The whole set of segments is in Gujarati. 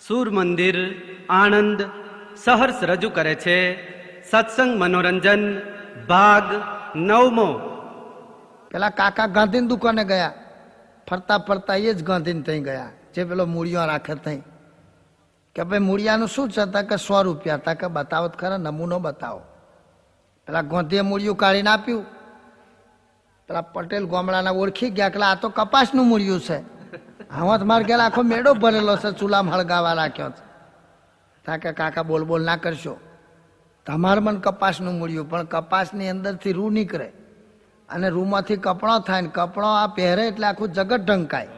સૂર મંદિર આણંદ સહર્ષ રજૂ કરે છે સત્સંગ મનોરંજન ભાગ 9મો. પેલા કાકા ગાંધીની દુકાને ગયા, ફરતા ફરતા એ જ ગાંધીને ત્યાં ગયા જે પેલો મૂળિયો રાખે ત્યાં. કે ભાઈ મૂળિયાનું શું છે? તા કે 100 રૂપિયા. તા કે બતાવો ખરા, નમૂનો બતાવો. પેલા ગાંધીએ મૂળિયું કાઢીને આપ્યું. પેલા પટેલ ગામડાના ઓળખી ગયા કે આ તો કપાસનું મૂળિયું છે. આમાં મારે ગયેલા આખો મેળો ભરેલો છે, ચૂલામાં હળગાવા રાખ્યો છે. તા કે કાકા બોલ બોલ ના કરશો, તમારે મને કપાસનું મૂળિયું, પણ કપાસની અંદરથી રૂ નીકળે અને રૂમાંથી કપડો થાય ને કપડો આ પહેરે એટલે આખું જગત ઢંકાય.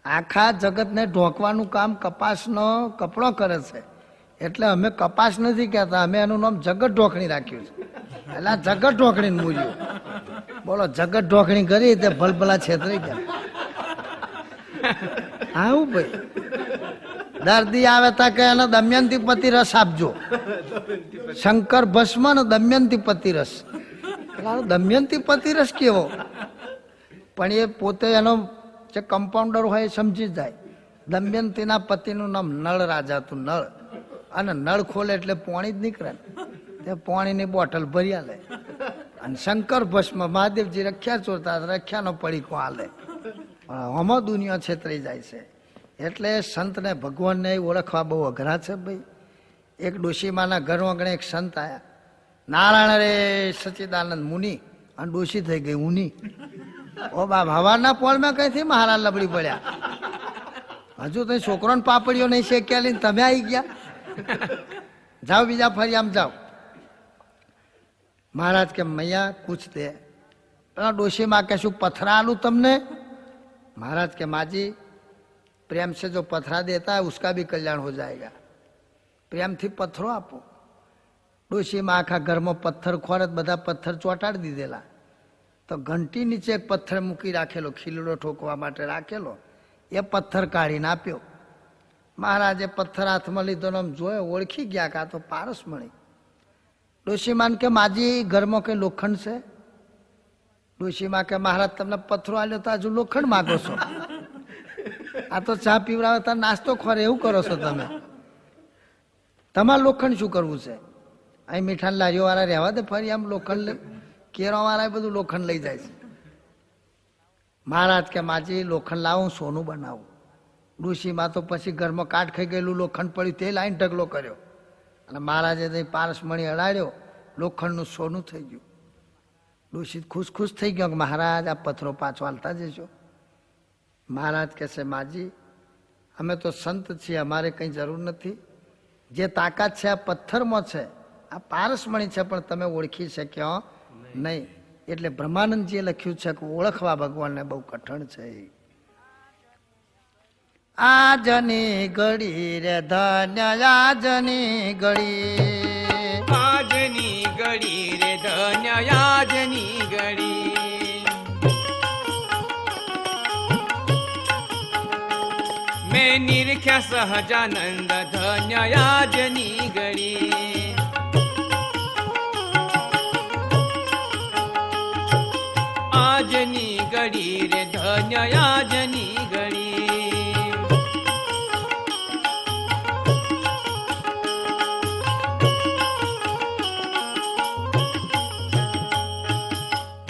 આખા જગતને ઢોકવાનું કામ કપાસનો કપડો કરે છે. એટલે અમે કપાસ નથી કહેતા, અમે એનું નામ જગત ઢોકણી રાખ્યું છે. એટલે આ જગત ઢોકણી મૂલ્યું. બોલો, જગત ઢોકણી કરી તે ભલભલા છેતરી ગયા. આવું ભાઈ દર્દી આવે તા કે એને દમયંતી પતિ રસ આપજો. શંકર ભસ્મ ને દમયંતી પતિ રસ. દમયંતી પતિ રસ કેવો? પણ એ પોતે એનો જે કમ્પાઉન્ડર હોય એ સમજી જાય. દમયંતીના પતિનું નામ નળ રાજા હતું, નળ. અને નળ ખોલે એટલે પાણી જ નીકળે ને, તે પાણીની બોટલ ભરી આલે. અને શંકર ભસ્મ મહાદેવજી રખ્યા ચોરતા, રખ્યાનો પડીકો આલે. પણ આમાં દુનિયા છેતરી જાય છે. એટલે સંતને ભગવાનને ઓળખવા બહુ અઘરા છે ભાઈ. એક ડોશીમાના ઘર આંગણે એક સંત આયા, નારાયણ રે સચ્ચિદાનંદ મુનિ, અને ડોશી થઈ ગઈ ઉની. ઓ બાપ, હવારના પોળમાં કઈથી મહારા લબડી પડ્યા. હજુ તો છોકરોને પાપડીઓ નહીં શેક્યા લઈને તમે આવી ગયા. જાઓ બીજા ફરી આમ જાઓ. મહારાજ કે મૈયા કુછ દે. પેલા ડોશીમાં કે શું પથરા આલું તમને? महाराज के माँ जी प्रेम से जो पथरा देता है उसका भी कल्याण हो जाएगा, प्रेम थी पत्थरो आपो. डोशी में आखा घर में पत्थर खोरत बधा पत्थर ચોટાડી દીધેલા. તો ઘંટી નીચે એક પથ્થર મૂકી રાખેલો, ખીલડો ઠોકવા માટે રાખેલો. એ પથ્થર કાઢીને આપ્યો. મહારાજે પથ્થર હાથમાં લીધો ને જોયો, ઓળખી ગયા કે આ તો પારસમણી. ડોશીમાન કે માજી ઘરમાં કઈ લોખંડ છે? ડોશીમાં કે મહારાજ તમને પથ્થરો આલ્યો તો હજુ લોખંડ માગો છો? આ તો ચા પીવડાવે તો નાસ્તો ખોરે એવું કરો છો તમે. તમારે લોખંડ શું કરવું છે? અહીં મીઠાની લારીઓ વાળા રહેવા દે, ફરી આમ લોખંડ કેરો વાળા બધું લોખંડ લઈ જાય છે. મહારાજ કે માજી લોખંડ લાવું, સોનું બનાવું. ડોશીમાં તો પછી ઘરમાં કાટ ખાઈ ગયેલું લોખંડ પડ્યું તે લાઈન ઢગલો કર્યો. અને મહારાજે ત્યાં પારસમણી અડાડ્યો, લોખંડનું સોનું થઈ ગયું. ડોશી ખુશ ખુશ થઈ ગયો કે મહારાજ આ પથ્થરો પાછો હાલતા જશો. મહારાજ કહે છે માજી અમે તો સંત છીએ, અમારે કંઈ જરૂર નથી. જે તાકાત છે આ પથ્થરમાં છે, આ પારસમણી છે, પણ તમે ઓળખી શક્યો નહીં. એટલે બ્રહ્માનંદજીએ લખ્યું છે કે ઓળખવા ભગવાનને બહુ કઠણ છે. આજની ઘડી રે ધન્ય આજની ઘડી, આજની ઘડી રે ધન્ય આજની ઘડી. મેં નિરખ્યા સહજાનંદ ધન્ય આજની ઘડી. આજની ઘડી રે ધન્ય આજની ઘડી.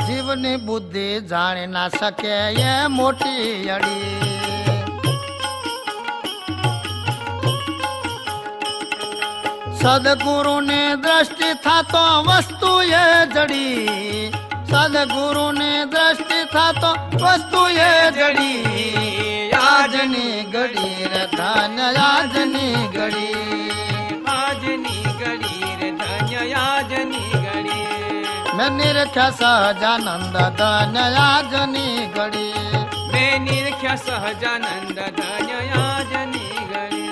જીવની બુદ્ધિ જાણી ના શકે એ મોટી અડી. સદગુરુની દ્રષ્ટિ થાતો વસ્તુ એ જડી. સદગુરુની દ્રષ્ટિ થાતો વસ્તુ એ જડી. આજની ઘડી રે ધન્ય આજની ઘડી. આજની ઘડી રે ધન્ય આજની ઘડી. મેં નિરખ્યા સહજાનંદ ધન્ય આજની ઘડી. મેં નિરખ્યા સહજાનંદ ધન્ય આજની ઘડી.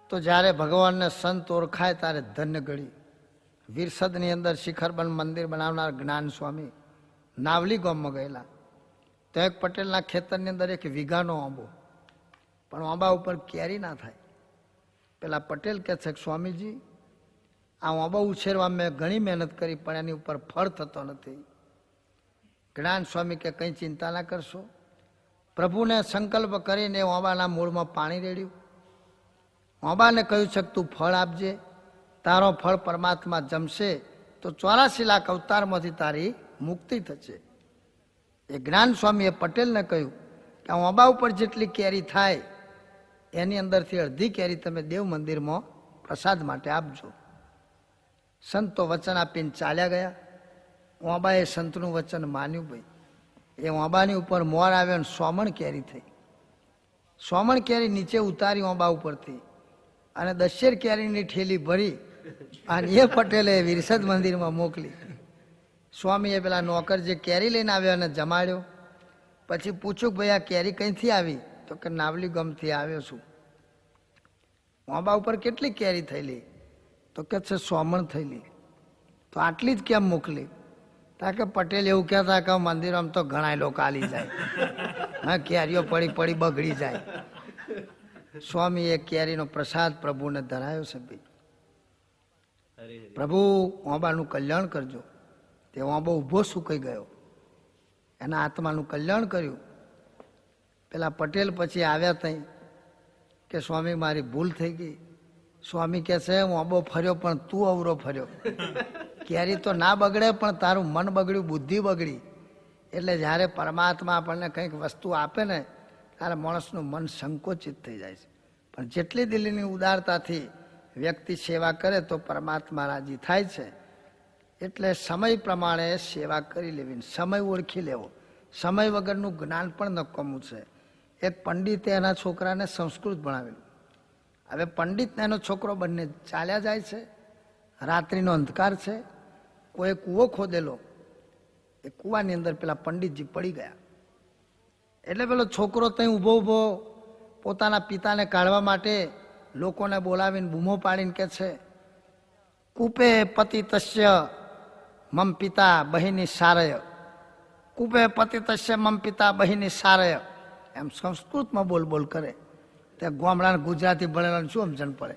તો જ્યારે ભગવાનને સંત ઓળખાય ત્યારે ધન્ય ઘડી. વીરસદની અંદર શિખરબંધ મંદિર બનાવનાર જ્ઞાન સ્વામી નાવલી ગામમાં ગયેલા. તો એક પટેલના ખેતરની અંદર એક વીઘાનો આંબો, પણ આંબા ઉપર કેરી ના થાય. પેલા પટેલ કહે છે કે સ્વામીજી આ આંબા ઉછેરવા મેં ઘણી મહેનત કરી પણ એની ઉપર ફળ થતો નથી. જ્ઞાન સ્વામી કે કંઈ ચિંતા ના કરશો. પ્રભુને સંકલ્પ કરીને ઓબાના મૂળમાં પાણી રેડ્યું. ઓબાને કહ્યું છે કે તું ફળ આપજે, તારો ફળ પરમાત્મા જમશે તો 84 લાખ અવતારમાંથી તારી મુક્તિ થશે. એ જ્ઞાન સ્વામીએ પટેલને કહ્યું કે ઓબા ઉપર જેટલી કેરી થાય એની અંદરથી અડધી કેરી તમે દેવ મંદિરમાં પ્રસાદ માટે આપજો. સંતો વચન આપીને ચાલ્યા ગયા. ઓબાએ સંતનું વચન માન્યું. ભાઈ એ ઓબાની ઉપર મોર આવ્યો ને સોમણ કેરી થઈ. સોમણ કેરી નીચે ઉતારી ઓબા ઉપરથી અને 10 કેરીની ઠેલી ભરી અને એ પટેલે વિરસદ મંદિરમાં મોકલી. સ્વામીએ પેલા નોકર જે કેરી લઈને આવ્યો અને જમાડ્યો. પછી પૂછ્યું ભાઈ આ કેરી કઈથી આવી? તો કે નાવલી ગામથી આવ્યો છું. ઓબા ઉપર કેટલી કેરી થયેલી? તો કે છે સોમણ થયેલી. તો આટલી જ કેમ મોકલી? તા કે પટેલ એવું કહેતા કે મંદિરમાં તો ઘણા લોકો આલી જાય, હા કેરીઓ પડી પડી બગડી જાય. સ્વામી એ કેરીનો પ્રસાદ પ્રભુને ધરાયો છે. ભાઈ પ્રભુ ઓબાનું કલ્યાણ કરજો. તે ઓબો ઊભો સુકાઈ ગયો, એના આત્માનું કલ્યાણ કર્યું. પેલા પટેલ પછી આવ્યા તઈ કે સ્વામી મારી ભૂલ થઈ ગઈ. સ્વામી કહે છે ઓબો ફર્યો પણ તું અવરો ફર્યો. કેરી તો ના બગડે પણ તારું મન બગડ્યું, બુદ્ધિ બગડી. એટલે જ્યારે પરમાત્મા આપણને કંઈક વસ્તુ આપે ને ત્યારે માણસનું મન સંકોચિત થઈ જાય છે. પણ જેટલી દિલની ઉદારતાથી વ્યક્તિ સેવા કરે તો પરમાત્મા રાજી થાય છે. એટલે સમય પ્રમાણે સેવા કરી લેવી, સમય ઓળખી લેવો. સમય વગરનું જ્ઞાન પણ નકામું છે. એક પંડિતે એના છોકરાને સંસ્કૃત ભણાવેલું. હવે પંડિત ને એનો છોકરો બંને ચાલ્યા જાય છે. રાત્રિનો અંધકાર છે. કોઈ કૂવો ખોદેલો, એ કૂવાની અંદર પેલા પંડિતજી પડી ગયા. એટલે પેલો છોકરો ત્યાં ઊભો ઊભો પોતાના પિતાને કાઢવા માટે લોકોને બોલાવીને બૂમો પાડીને કે છે કૂપે પતિતસ્ય મમ પિતા બહિની સારય, કૂપે પતિતસ્ય મમ પિતા બહિની સારય, એમ સંસ્કૃતમાં બોલ બોલ કરે. તે ગામડાને ગુજરાતી ભણેલાને શું સમજણ પડે?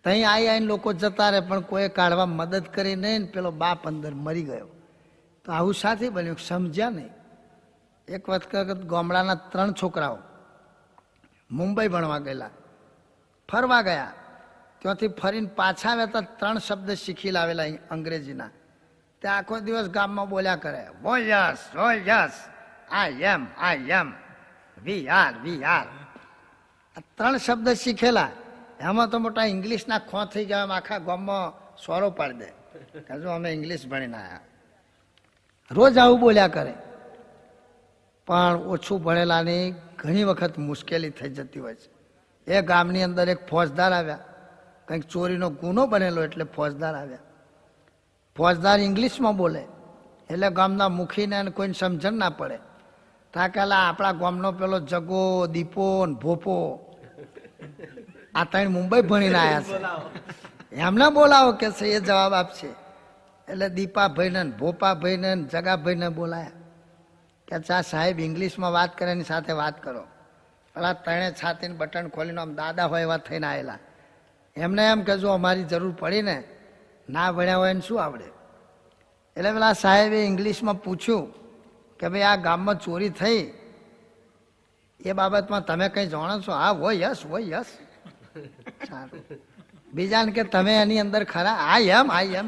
ત્યાં આવીને લોકો જતા રહે પણ કોઈ કાઢવા મદદ કરી નહીં. પેલો બાપ અંદર મરી ગયો. તો આવું સાથી બન્યું, સમજ્યા નહીં. એક વખત ગામડાના 3 છોકરાઓ મુંબઈ ભણવા ગયેલા, ફરવા ગયા. ત્યાંથી ફરીને પાછા આવ્યા તો 3 શબ્દ શીખી લાવેલા અંગ્રેજીના. તે આખો દિવસ ગામમાં બોલ્યા કરે, વો yes, I M, we are. આ 3 શબ્દ શીખેલા. એમાં તો મોટા ઇંગ્લિશના ખો થઈ ગયા. આખા ગામમાં સોરો પાડી દે કે જો અમે ઇંગ્લિશ ભણીને આવ્યા. રોજ આવું બોલ્યા કરે. પણ ઓછું ભણેલાની ઘણી વખત મુશ્કેલી થઈ જતી હોય છે. એ ગામની અંદર એક ફોજદાર આવ્યા. કંઈક ચોરીનો ગુનો બનેલો એટલે ફોજદાર આવ્યા. ફોજદાર ઇંગ્લિશમાં બોલે એટલે ગામના મુખીને કોઈને સમજણ ના પડે. તાકેલા આપણા ગામનો પેલો જગો, દીપો ને ભોપો, આ 3 મુંબઈ ભણીને આવ્યા છે, એમને બોલાવો કે છે એ જવાબ આપશે. એટલે દીપાભાઈને ભોપાભાઈને જગાભાઈને બોલાયા કે ચા સાહેબ ઇંગ્લિશમાં વાત કરે એની સાથે વાત કરો. પેલા 3 છાતીને બટન ખોલીને આમ દાદા હોય એવા થઈને આવેલા. એમને એમ કે જો અમારી જરૂર પડી ને, ના ભણ્યા હોય એને શું આવડે? એટલે પેલા સાહેબે ઇંગ્લિશમાં પૂછ્યું કે ભાઈ આ ગામમાં ચોરી થઈ એ બાબતમાં તમે કંઈ જાણો છો? હા હોય યસ. સારું. બીજાને કે તમે એની અંદર ખરા? આઈ એમ.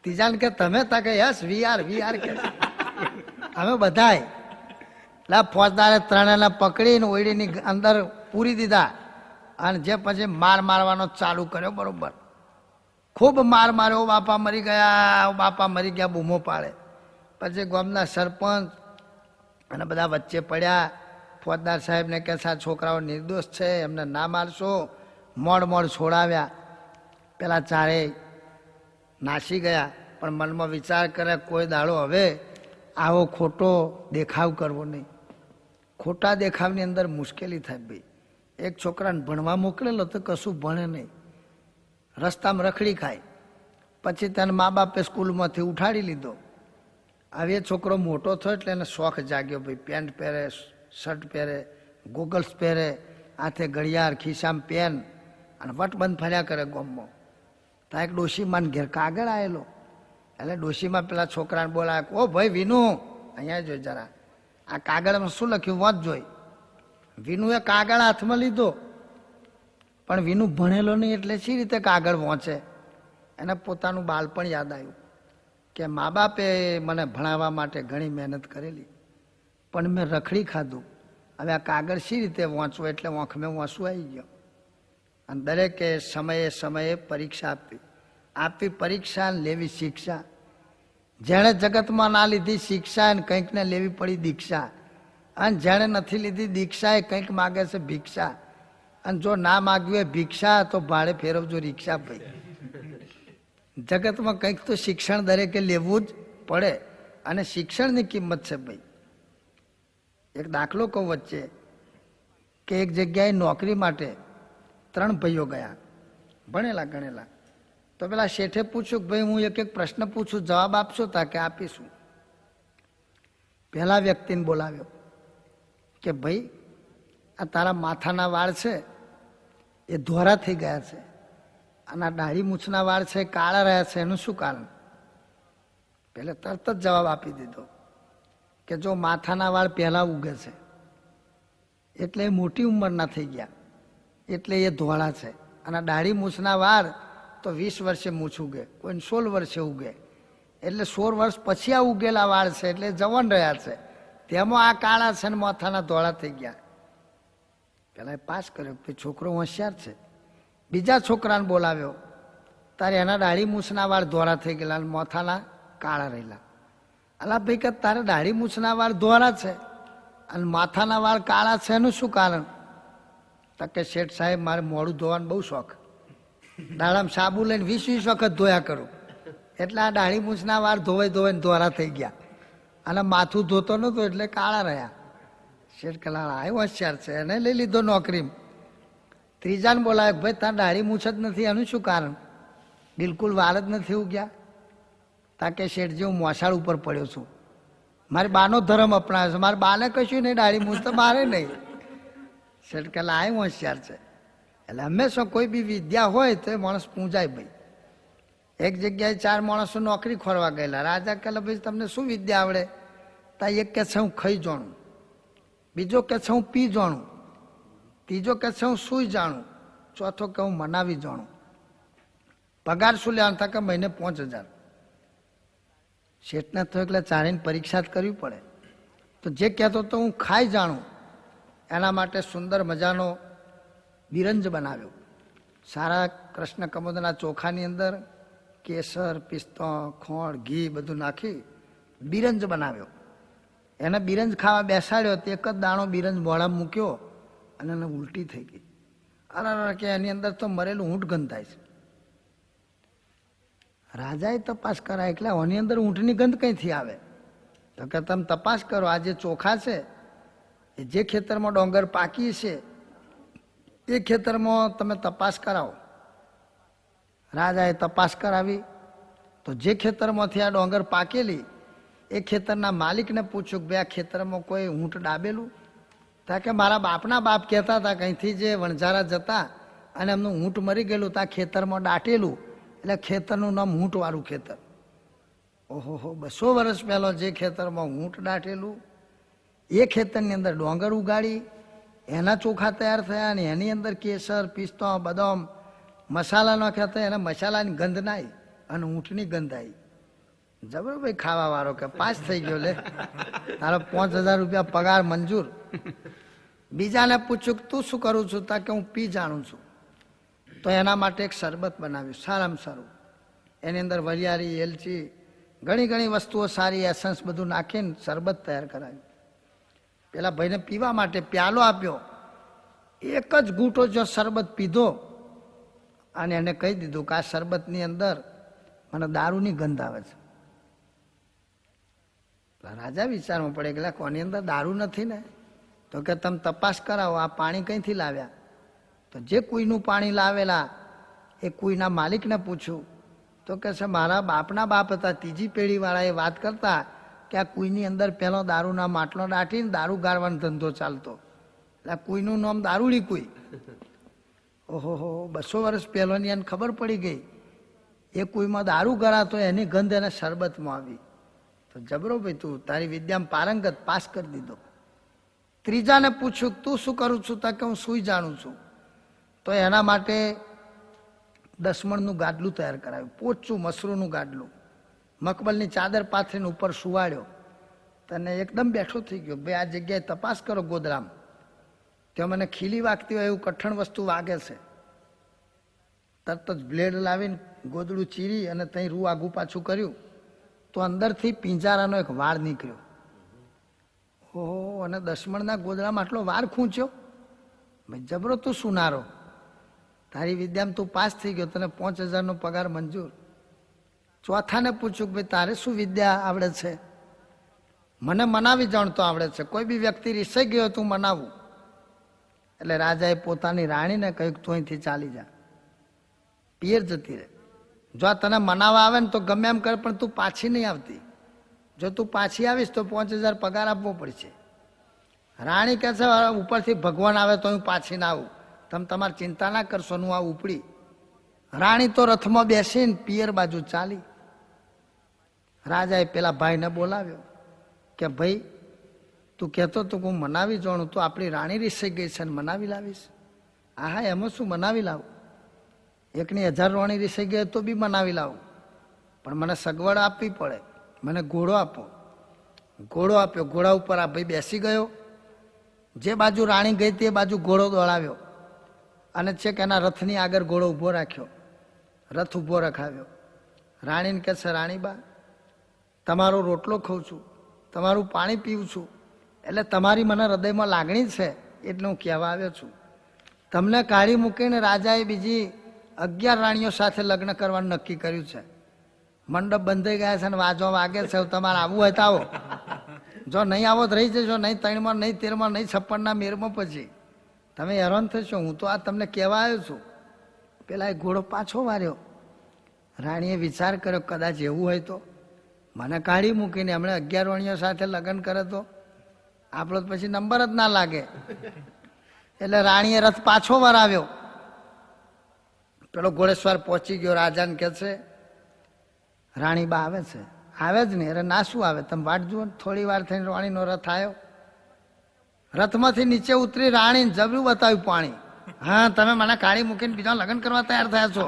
ત્રીજાને કે તમે તા કે યસ વી આર કે અમે બધાય. એટલે ફોજદારે 3ને પકડીને ઓયડીની અંદર પૂરી દીધા અને જે પછી મારવાનો ચાલુ કર્યો. બરોબર ખૂબ માર્યો. બાપા મરી ગયા બૂમો પાડે. પછી ગામના સરપંચ અને બધા વચ્ચે પડ્યા. ફોજદાર સાહેબને કે આ છોકરાઓ નિર્દોષ છે, એમને ના મારશો. મોડ છોડાવ્યા. પેલા 4 નાસી ગયા. પણ મનમાં વિચાર કરે કોઈ દાડો હવે આવો ખોટો દેખાવ કરવો નહીં. ખોટા દેખાવની અંદર મુશ્કેલી થાય. ભાઈ એક છોકરાને ભણવા મોકલેલો તો કશું ભણે નહીં, રસ્તામાં રખડી ખાય. પછી તેને મા બાપે સ્કૂલમાંથી ઉઠાડી લીધો. હવે છોકરો મોટો થયો એટલે એને શોખ જાગ્યો. ભાઈ પેન્ટ પહેરે, શર્ટ પહેરે, ગોગલ્સ પહેરે, હાથે ઘડિયાળ, ખિસ્સામાં પેન અને વટબંધ ફર્યા કરે ગામમાં. ત્યાં એક ડોશીમાન ઘેર કાગળ આવેલો. એટલે ડોશીમાં પેલા છોકરાને બોલાવે, ઓ ભાઈ વિનુ અહીંયા જોઈ જરા, આ કાગળમાં શું લખ્યું વાંચ જોઈ. વિનુએ કાગળ હાથમાં લીધો, પણ વિનુ ભણેલો નહીં એટલે શી રીતે કાગળ વાંચે. એને પોતાનું બાળપણ યાદ આવ્યું કે મા બાપે મને ભણાવવા માટે ઘણી મહેનત કરેલી, પણ મેં રખડી ખાધું. હવે આ કાગળ શી રીતે વાંચવું, એટલે આંખમાં વાંચવું આવી ગયો. અને દરેકે સમયે સમયે પરીક્ષા આપવી પરીક્ષા અને લેવી શિક્ષા. જેણે જગતમાં ના લીધી શિક્ષા અને કંઈકને લેવી પડી દીક્ષા, અને જેણે નથી લીધી દીક્ષા એ કંઈક માગે છે ભિક્ષા. અને જો ના માગ્યું એ ભિક્ષા તો ભાડે ફેરવજો રિક્ષા. ભાઈ જગતમાં કંઈક તો શિક્ષણ દરેકે લેવું જ પડે, અને શિક્ષણની કિંમત છે. ભાઈ એક દાખલો કહું વચ્ચે કે એક જગ્યાએ નોકરી માટે 3 ભાઈઓ ગયા, ભણેલા ગણેલા. તો પેલા શેઠે પૂછ્યું કે ભાઈ હું એક એક પ્રશ્ન પૂછું, જવાબ આપશો? તા કે આપીશું. પહેલા વ્યક્તિને બોલાવ્યો કે ભાઈ આ તારા માથાના વાળ છે એ ધોરા થઈ ગયા છે, અને આ દાઢી મૂછના વાળ છે કાળા રહ્યા છે, એનું શું કારણ? પેલે તરત જ જવાબ આપી દીધો કે જો માથાના વાળ પહેલા ઉગે છે એટલે એ મોટી ઉંમરના થઈ ગયા એટલે એ ધોળા છે, અને દાઢી મૂછના વાળ તો 20 વર્ષે મૂછ ઉગે, કોઈને 16 વર્ષે ઉગે, એટલે 16 વર્ષ પછી આ ઉગેલા વાળ છે એટલે જવાન રહ્યા છે, તેમાં આ કાળા છે ને માથાના ધોળા થઈ ગયા. પેલા પાસ કર્યો કે છોકરો હોશિયાર છે. બીજા છોકરાને બોલાવ્યો, તારે એના દાઢી મૂછના વાળ ધોળા થઈ ગયેલા અને માથાના કાળા રહેલા. અલા ભાઈ કે તારે દાઢી મૂછના વાળ ધોળા છે અને માથાના વાળ કાળા છે, એનું શું કારણ? તો કે શેઠ સાહેબ મારે મોડું ધોવાનું બહુ શોખ, દાડામાં સાબુ લઈને 20 વખત ધોયા કરું, એટલે આ દાઢી મૂછના વાળ ધોવાઈને ધોરા થઈ ગયા, અને માથું ધોતો નહોતો એટલે કાળા રહ્યા. શેઠ કલા આવ્યો હોશિયાર છે, એને લઈ લીધો નોકરી. ત્રીજાને બોલાવે, ભાઈ તાર દાઢી મૂછ જ નથી, એનું શું કારણ? બિલકુલ વાળ જ નથી ઉગ્યા. તાકે શેઠજી હું મોસાળ ઉપર પડ્યો છું, મારી બાનો ધર્મ અપનાવ્યો છે, મારી બાને કશું નહીં, દાઢી મૂછ તો મારે નહીં. શેઠ કલા આવ્યો હોશિયાર છે. એટલે હંમેશા કોઈ બી વિદ્યા હોય તો એ માણસ પૂંજાય. ભાઈ એક જગ્યાએ 4 માણસો નોકરી ખોરવા ગયેલા. રાજા કહે ભાઈ તમને શું વિદ્યા આવડે? તા એક કે છે હું ખાઈ જાણું, બીજો કે છે હું પી જાણું, ત્રીજો કે છે હું સુઈ જાણું, ચોથો કે હું મનાવી જાણું. પગાર શું લેવાનું? હતા કે મહિને 5000. શેઠને તો એટલે ચારેની પરીક્ષા જ કરવી પડે. તો જે કહેતો તો હું ખાઈ જાણું, એના માટે સુંદર મજાનો બિરંજ બનાવ્યો. સારા કૃષ્ણ કમોદના ચોખાની અંદર કેસર, પિસ્તો, ખોળ, ઘી બધું નાખી બિરંજ બનાવ્યો. એને બિરંજ ખાવા બેસાડ્યો, તે એક જ દાણો બિરંજ મોઢામાં મૂક્યો અને એને ઉલટી થઈ ગઈ. અરે કે એની અંદર તો મરેલું ઊંટ ગંધ થાય છે. રાજાએ તપાસ કરાય, એટલે આની અંદર ઊંટની ગંધ કઈથી આવે? તો કે તમે તપાસ કરો, આ જે ચોખા છે એ જે ખેતરમાં ડોંગર પાકી છે એ ખેતરમાં તમે તપાસ કરાવો. રાજાએ તપાસ કરાવી તો જે ખેતરમાંથી આ ડોંગર પાકેલી એ ખેતરના માલિકને પૂછ્યું કે ભાઈ આ ખેતરમાં કોઈ ઊંટ ડાબેલું? તા કે મારા બાપના બાપ કહેતા હતા કંઈથી જે વણઝારા જતા અને એમનું ઊંટ મરી ગયેલું ત્યાં ખેતરમાં દાટેલું, એટલે ખેતરનું નામ ઊંટવાળું ખેતર. ઓહો 200 વર્ષ પહેલો જે ખેતરમાં ઊંટ દાટેલું એ ખેતરની અંદર ડોંગર ઉગાડી એના ચોખા તૈયાર થયા, અને એની અંદર કેસર, પિસ્તો, બદામ મસાલા નાખ્યા હતા, એના મસાલાની ગંધ ના આવી અને ઊંટની ગંધ આવી. જબર ભાઈ ખાવા વાળો કે પાસ થઈ ગયો, લે તારો 5000 રૂપિયા પગાર મંજૂર. બીજાને પૂછ્યું કે તું શું કરું છું? તા કે હું પી જાણું છું. તો એના માટે એક શરબત બનાવ્યું સારામાં સારું. એની અંદર વરિયાળી, એલચી, ઘણી વસ્તુઓ સારી, એસન્સ બધું નાખીને શરબત તૈયાર કરાવ્યું. પેલા ભાઈને પીવા માટે પ્યાલો આપ્યો. એક જ ઘૂંટો જો શરબત પીધો અને એને કહી દીધું કે આ શરબતની અંદર મને દારૂની ગંધ આવે છે. રાજા વિચારમાં પડે કે કોની અંદર દારૂ નથી ને? તો કે તમે તપાસ કરાવો, આ પાણી કઈથી લાવ્યા? તો જે કુઈનું પાણી લાવેલા એ કુઈના માલિકને પૂછ્યું તો કે છે મારા બાપના બાપ હતા, ત્રીજી પેઢીવાળા એ વાત કરતા કે આ કુઈની અંદર પહેલો દારૂના માટલો દાટીને દારૂ ગાળવાનો ધંધો ચાલતો, એટલે કુઈનું નામ દારૂડી કુઈ. ઓહો 200 વર્ષ પહેલોની એને ખબર પડી ગઈ. એ કોઈમાં દારૂ કરાતો એની ગંધ એને શરબતમાં આવી તો જબરો ભાઈ તું તારી વિદ્યામાં પારંગત પાસ કરી દીધો. ત્રીજાને પૂછ્યું તું શું કરું છું તો કે હું સુઈ જાણું છું. તો એના માટે 10 મણનું ગાદલું તૈયાર કરાવ્યું, પોચું મસરૂનું ગાદલું, મકબલની ચાદર પાથરીને ઉપર સુવાડ્યો. તને એકદમ બેઠો થઈ ગયો, ભાઈ આ જગ્યાએ તપાસ કરો ગોદરામ, ત્યાં મને ખીલી વાગતી હોય એવું કઠણ વસ્તુ વાગે છે. તરત જ બ્લેડ લાવીને ગોદડું ચીરી અને ત્યાં રૂ આગું પાછું કર્યું તો અંદરથી પિંજારાનો એક વાળ નીકળ્યો. ઓહો, અને 10 મણના ગોદડામાં આટલો વાર ખૂંચ્યો. ભાઈ જબરો તું સુનારો, તારી વિદ્યામાં તું પાસ થઈ ગયો, તને 5000નો પગાર મંજૂર. ચોથાને પૂછ્યું કે ભાઈ તારે શું વિદ્યા આવડે છે? મને મનાવી જાણતો આવડે છે, કોઈ બી વ્યક્તિ રીસાઈ ગયો તું મનાવું. એટલે રાજાએ પોતાની રાણીને કહ્યું તું અહીંથી ચાલી જા, પિયર જતી રહે. જો તને મનાવવા આવે ને તો ગમે એમ કર, પણ તું પાછી નહીં આવતી. જો તું પાછી આવીશ તો 5000 પગાર આપવો પડશે. રાણી કહે છે ઉપરથી ભગવાન આવે તો હું પાછી ના આવું, તમે તમારી ચિંતા ના કરશો, હું આ ઉપડી. રાણી તો રથમાં બેસીને પિયર બાજુ ચાલી. રાજાએ પેલા ભાઈને બોલાવ્યો કે ભાઈ તું કહેતો તું હું મનાવી જાણું, તો આપણી રાણી રીસાઈ ગઈ છે ને મનાવી લાવીશ? હા એમાં શું મનાવી લાવું, એકની 1000 રાણી રીસાઈ ગઈ તો બી મનાવી લાવું, પણ મને સગવડ આપવી પડે, મને ઘોડો આપો. ઘોડો આપ્યો, ઘોડા ઉપર આ ભાઈ બેસી ગયો. જે બાજુ રાણી ગઈ તે બાજુ ઘોડો દોડાવ્યો અને છેક એના રથની આગળ ઘોડો ઊભો રાખ્યો, રથ ઊભો રખાવ્યો. રાણીને કહે છે રાણીબા તમારો રોટલો ખાઉં છું, તમારું પાણી પીવું છું, એટલે તમારી મને હૃદયમાં લાગણી છે એટલે હું કહેવા આવ્યો છું. તમને કાઢી મૂકીને રાજાએ બીજી 11 રાણીઓ સાથે લગ્ન કરવાનું નક્કી કર્યું છે. મંડપ બંધાઈ ગયા છે અને વાજો વાગે છે, તમારે આવવું હોય તો આવો, જો નહીં આવો તો રહી જશો, નહીં 3માં, નહીં 13માં, નહીં 56ના મેરમાં. પછી તમે હેરાન થશો, હું તો આ તમને કહેવા આવ્યો છું. પેલા એ ઘોડો પાછો વાર્યો. રાણીએ વિચાર કર્યો કદાચ એવું હોય તો મને કાઢી મૂકીને એમણે 11 રાણીઓ સાથે લગ્ન કરે તો આપણો પછી નંબર જ ના લાગે. એટલે રાણીએ રથ પાછો વરાવ્યો. પેલો ઘોડેશ્વર પહોંચી ગયો. રાજાને કહે છે રાણીબા આવે છે? આવે જ નહીં. અરે ના શું આવે, તમે વાટ જુઓ. થોડી વાર થઈને રાણીનો રથ આવ્યો. રથમાંથી નીચે ઉતરી રાણીને જબરું બતાવ્યું પાણી. હા તમે મને કાઢી મૂકીને બીજા લગ્ન કરવા તૈયાર થયા છો,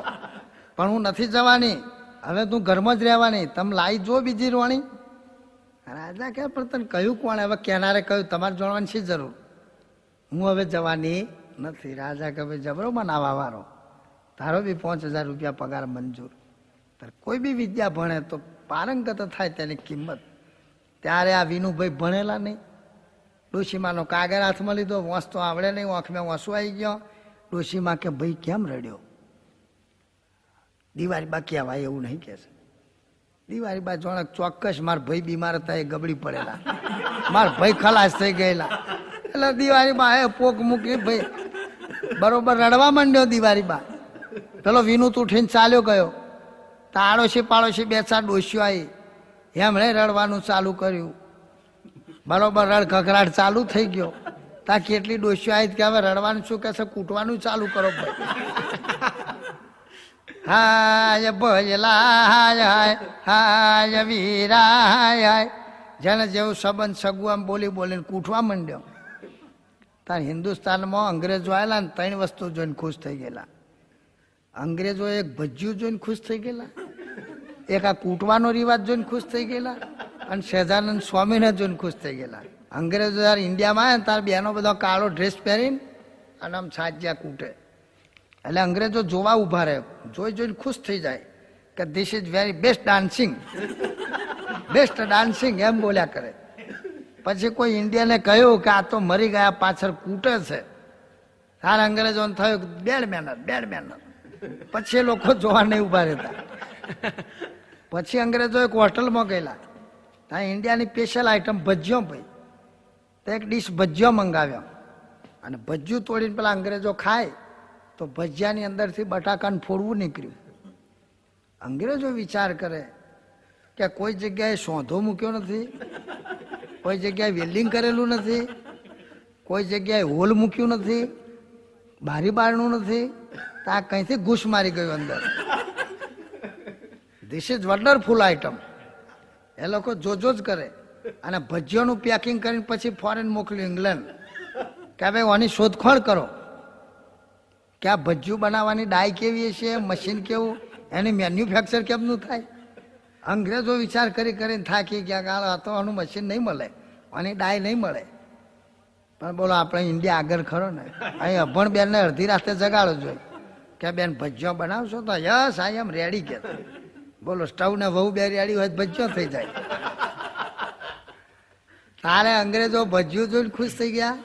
પણ હું નથી જવાની, હવે તું ઘરમાં જ રહેવાની, તમે લાવી જો બીજી રાણી. રાજા કહે પણ તને કહ્યું કોણ? હવે કેનારે કહ્યું તમારે જોડવાની શી જરૂર, હું હવે જવાની નથી. રાજા કહે ભાઈ જબરો બનાવવા વાળો, તારો બી 5000 રૂપિયા પગાર મંજૂર. કોઈ બી વિદ્યા ભણે તો પારંગત થાય તેની કિંમત. ત્યારે આ વિનુભાઈ ભણેલા નહીં. ડોશીમાનો કાગળ હાથમાં લીધો, વાંચતો આવડે નહીં, આંખમાં વાંસુ આવી ગયો. ડોશીમા કે ભાઈ કેમ રડ્યો? દિવાળીબા કહેવાય એવું નહીં કે છે. દિવાળીબા જોણે ચોક્કસ મારા ભાઈ બીમાર હતા, એ ગબડી પડેલા, મારા ભાઈ ખલાસ થઈ ગયેલા. એટલે દિવાળીબા એ પોક મૂકી ભાઈ બરોબર રડવા માંડ્યો. દિવાળીબા પેલો વિનુ ઉઠીને ચાલ્યો ગયો. તો આડોશી પાડોશી 2-4 ડોશીઓ આવી, એમણે રડવાનું ચાલુ કર્યું. બરોબર રડ ઘઘરાટ ચાલુ થઈ ગયો. ત્યાં કેટલી ડોશીઓ આવી કે હવે રડવાનું શું કે છે, કૂટવાનું ચાલુ કરો ભાઈ. હાય ભજલા હાય હાય વીરા હાય. જેને જેવું સંબંધ સગું આમ બોલી બોલીને કૂટવા માંડ્યો. તાર હિન્દુસ્તાનમાં અંગ્રેજો આવેલા ને 3 વસ્તુ જોઈને ખુશ થઈ ગયેલા. અંગ્રેજો એક ભજ્યું જોઈને ખુશ થઈ ગયેલા, એક આ કૂટવાનો રિવાજ જોઈને ખુશ થઈ ગયેલા, અને સહજાનંદ સ્વામીને જોઈને ખુશ થઈ ગયેલા. અંગ્રેજો જયારે ઇન્ડિયામાં આવે ને તાર બહેનો બધો કાળો ડ્રેસ પહેરીને અને આમ છાજ્યા કૂટે. એટલે અંગ્રેજો જોવા ઉભા રહે, જોઈ જોઈને ખુશ થઈ જાય કે this is very best dancing, best dancing એમ બોલ્યા કરે. પછી કોઈ ઇન્ડિયને કહ્યું કે આ તો મરી ગયા પાછળ કૂટે છે. તાર અંગ્રેજોને થયું બેડ મેનર, બેડ મેનર. પછી એ લોકો જોવા નહીં ઉભા રહેતા. પછી અંગ્રેજો એક હોટલમાં ગયેલા, ત્યાં ઇન્ડિયાની સ્પેશિયલ આઈટમ ભજીયો ભાઈ. તો એક ડીશ ભજીયો મંગાવ્યો અને ભજીયું તોડીને પેલા અંગ્રેજો ખાય તો ભજીયાની અંદરથી બટાકાનું ફોડવું નીકળ્યું. અંગ્રેજો વિચાર કરે કે કોઈ જગ્યાએ સોંધો મૂક્યો નથી, કોઈ જગ્યાએ વેલ્ડિંગ કરેલું નથી, કોઈ જગ્યાએ હોલ મૂક્યું નથી, બારી બારણું નથી, તો આ કંઈથી ઘૂસ મારી ગયું અંદર. This is wonderful item. એ લોકો જોજો જ કરે અને ભજીયોનું પેકિંગ કરીને પછી ફોરેન મોકલ્યું ઇંગ્લેન્ડ કે ભાઈ આની શોધખોળ કરો કે આ ભજીયું બનાવવાની ડાય કેવી છે, મશીન કેવું, એની મેન્યુફેક્ચર કેમનું થાય. અંગ્રેજો વિચાર કરીને થાકી ગયા કે તો આનું મશીન નહીં મળે, આની ડાય નહીં મળે. પણ બોલો આપણે ઇન્ડિયા આગળ ખરો ને. અહીં અભણ બેનને અડધી રાતે જગાડો જોઈએ કે બેન ભજીયો બનાવશો તો યસ આઈ એમ રેડી કે. બોલો સ્ટવ ને વહુ બે રેડી હોય ભજીયો થઈ જાય. તારે અંગ્રેજો ભજીયું જોઈને ખુશ થઈ ગયા,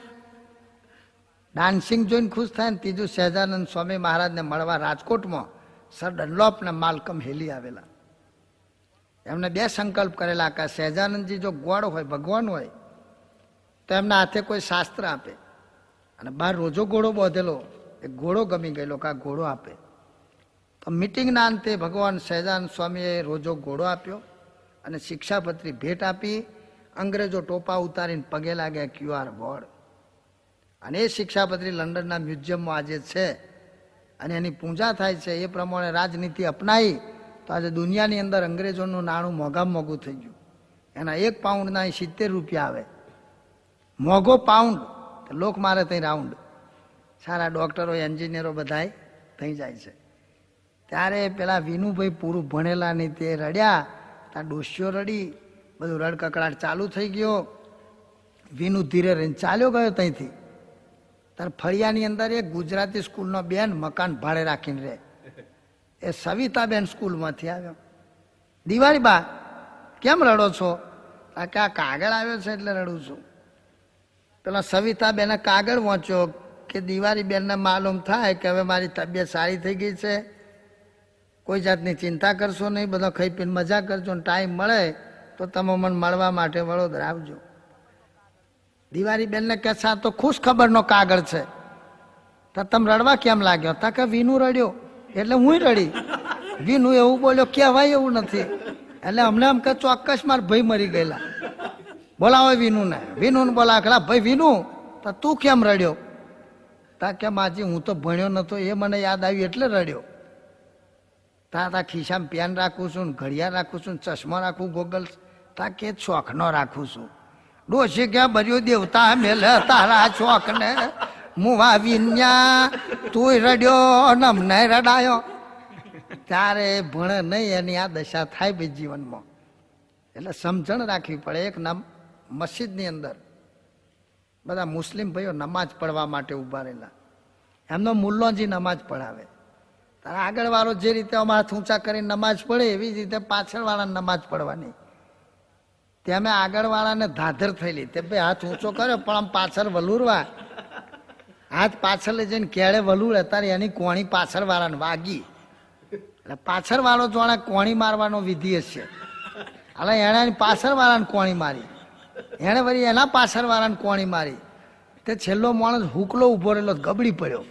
ડાન્સિંગ જોઈને ખુશ થાય. ને ત્રીજું સહેજાનંદ સ્વામી મહારાજને મળવા રાજકોટમાં સર ડનલોપ ને માલકમ હેલી આવેલા. એમને બે સંકલ્પ કરેલા કે સહેજાનંદજી જો ગોળ હોય, ભગવાન હોય, તો એમના હાથે કોઈ શાસ્ત્ર આપે. અને બહાર રોજો ઘોડો બાંધેલો, એ ઘોડો ગમી ગયેલો કે આ ઘોડો આપે. તો મિટિંગના અંતે ભગવાન સહેજાનંદ સ્વામીએ રોજો ઘોડો આપ્યો અને શિક્ષાપત્રી ભેટ આપી. અંગ્રેજો ટોપા ઉતારીને પગે લાગ્યા QR બોર્ડ. અને એ શિક્ષાપત્રી લંડનના મ્યુઝિયમમાં આજે છે અને એની પૂજા થાય છે. એ પ્રમાણે રાજનીતિ અપનાવી તો આજે દુનિયાની અંદર અંગ્રેજોનું નાણું મોંઘામાં મોંઘું થઈ ગયું. એના 1 પાઉન્ડના 70 રૂપિયા આવે. મોંઘો પાઉન્ડ લોક મારે ત્યાં રાઉન્ડ. સારા ડૉક્ટરો, એન્જિનિયરો બધાય થઈ જાય છે. ત્યારે પેલા વિનુભાઈ પૂરું ભણેલા નહીં તે રડ્યા. ત્યાં ડોશીઓ રડી, બધું રડકકડાટ ચાલુ થઈ ગયો. વિનુ ધીરે રહીને ચાલ્યો ગયો ત્યાંથી. ત્યારે ફળિયાની અંદર એક ગુજરાતી સ્કૂલનો બેન મકાન ભાડે રાખીને રહે. એ સવિતાબેન સ્કૂલમાંથી આવ્યો. દિવાળી બા કેમ રડો છો? કે આ કાગળ આવ્યો છે એટલે રડું છું. પેલા સવિતાબેને કાગળ વાંચ્યો કે દિવાળી બેનને માલુમ થાય કે હવે મારી તબિયત સારી થઈ ગઈ છે, કોઈ જાતની ચિંતા કરશો નહીં, બધો ખાઈ પીને મજા કરજો, ટાઈમ મળે તો તમે મને મળવા માટે વડોદરા આવજો. દિવાળી બેનને કહે છે આ તો ખુશ ખબરનો કાગળ છે. તો તમે રડવા કેમ લાગ્યો? તા કે વિનુ રડ્યો એટલે હું રડી. વિનુ એવું બોલ્યો કહેવાય એવું નથી. એટલે અમને એમ કે ચોક્કસ મારા ભાઈ મરી ગયેલા. બોલાવો વિનુને. વિનુને બોલાવે ભાઈ વિનુ તો તું કેમ રડ્યો? તા કે માજી હું તો ભણ્યો નતો, એ મને યાદ આવ્યું એટલે રડ્યો. તા ખિસ્સામાં પેન રાખું છું, ઘડિયાળ રાખું છું, ચશ્મા રાખું, ગોગલ્સ. તા કે શોખનો રાખું છું. ડોશી ક્યાં ભર્યું દેવતા મેલે તારા શોખને મુવા વિન્યા તું રડ્યો ને અમને રડાયો. ત્યારે ભણે નહીં એની આ દશા થાય ભાઈ જીવનમાં. એટલે સમજણ રાખવી પડે. એક મસ્જિદની અંદર બધા મુસ્લિમ ભાઈઓ નમાજ પડવા માટે ઊભા રહેલા. એમનો મુલ્લોજી નમાજ પઢાવે. તારે આગળવાળો જે રીતે અમારા ઊંચા કરીને નમાજ પડે એવી જ રીતે પાછળવાળાને નમાજ પડવાની. ત્યાં મેં આગળવાળાને ધાધર થયેલી તે ભાઈ હાથ ઊંચો કર્યો પણ આમ પાછળ વલુરવા, હાથ પાછળ લઈ જઈને કેળે વલુર ત્યારે એની કોણી પાછળવાળાને વાગી. એટલે પાછળવાળો જોણે કોણી મારવાનો વિધિ હશે. એટલે એણે પાછળવાળાને કોણી મારી, એણે વળી એના પાછળવાળાને કોણી મારી. તે છેલ્લો માણસ હુકલો ઉભો રહેલો ગબડી પડ્યો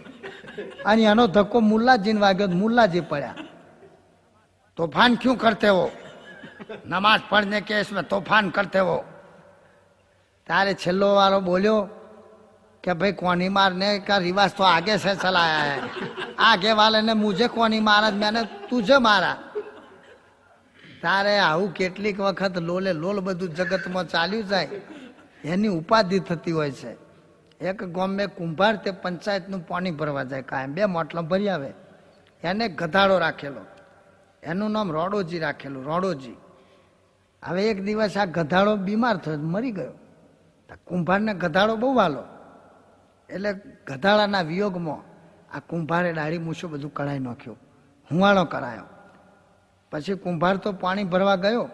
અને એનો ધક્કો મુલ્લાજીને વાગ્યો, મુલ્લાજી પડ્યા. તોફાન ક્યું કરતે હો? નમાજ પढ़ने के इसमें तूफान करते हो. तारे छेल्लो वालो बोलियो कि भाई कोनी मारने का रिवाज तो आगे से चलाया है, आगे वाले ने मुझे कोनी मारा, मैंने तुझे मारा. तारे आવું કેટલીક વખત લોલે લોલ બધું જગતમાં ચાલ્યું જાય એની ઉપાધિ થતી હોય છે. એક ગામમાં કુંભાર તે પંચાયતનું પાણી ભરવા જાય, કાયમ 2 માટલા ભરી આવે. એને ગધાડો રાખેલો, એનું નામ રોડોજી રાખેલું, રોડોજી. હવે એક દિવસ આ ગધાડો બીમાર થયો, મરી ગયો. કુંભારને ગધાડો બહુ વાલો, એટલે ગધાડાના વિયોગમાં આ કુંભારે દાઢી મૂછો બધું કઢાઈ નાખ્યું, હુંવાળો કરાયો. પછી કુંભાર તો પાણી ભરવા ગયો.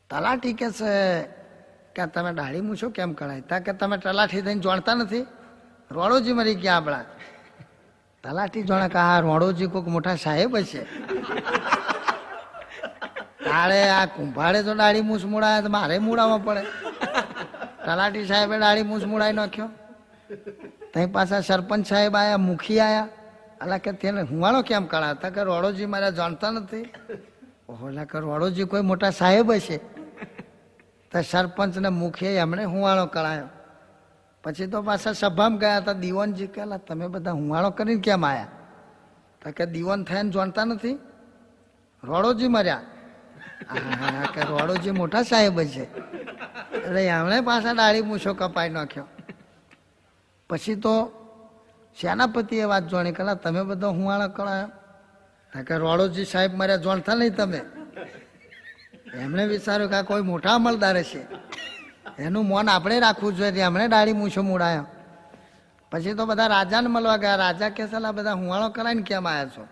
તલાટી કે છે કે તમે દાઢી મૂછો કેમ કઢાય? તા કે તમે તલાટી થઈને જાણતા નથી? રોડોજી મરી ગયા આપણા. તલાટી જાણે કે આ રોડોજી કોઈક મોટા સાહેબ હશે. તારે આ કુંભારે તો દાઢી મૂછ મુડાય તો મારે મુડાવવા પડે. તલાટી સાહેબે દાઢી મૂછ મુડાઈ નાખ્યો. ત્યાં પાછા સરપંચ સાહેબ આયા, મુખી આયા. અલા કે તેને હુંવાળો કેમ કરાતા? કે રોડોજી મારા જાણતા નથી. ઓલા કે રોડોજી કોઈ મોટા સાહેબ હશે. તો સરપંચ ને મુખીએ એમણે હુંવાળો કરાયો. પછી તો પાછા સભામાં ગયા હતા. દીવાનજી કહેલા તમે બધા હુંવાળો કરીને કેમ આયા? તો કે દીવાન થઈને જાણતા નથી? રોડોજી મર્યા? હા, કે રોડોજી મોટા સાહેબ છે. એટલે એમણે પાછા દાઢી મૂછો કપાઈ નાખ્યો. પછી તો સેનાપતિએ વાત જોણી કલા તમે બધો હુવાળા કળાયો? કે રોડોજી સાહેબ મર્યા જોણતા નહીં તમે? એમણે વિચાર્યું કે આ કોઈ મોટા અમલદાર છે, એનું મન આપણે રાખવું જોઈએ, એમણે દાઢી મૂછો મૂડાયો. પછી તો બધા રાજાને મળવા ગયા. રાજા કે સલા બધા હુવાળો કરાવીને કેમ આવ્યા છો?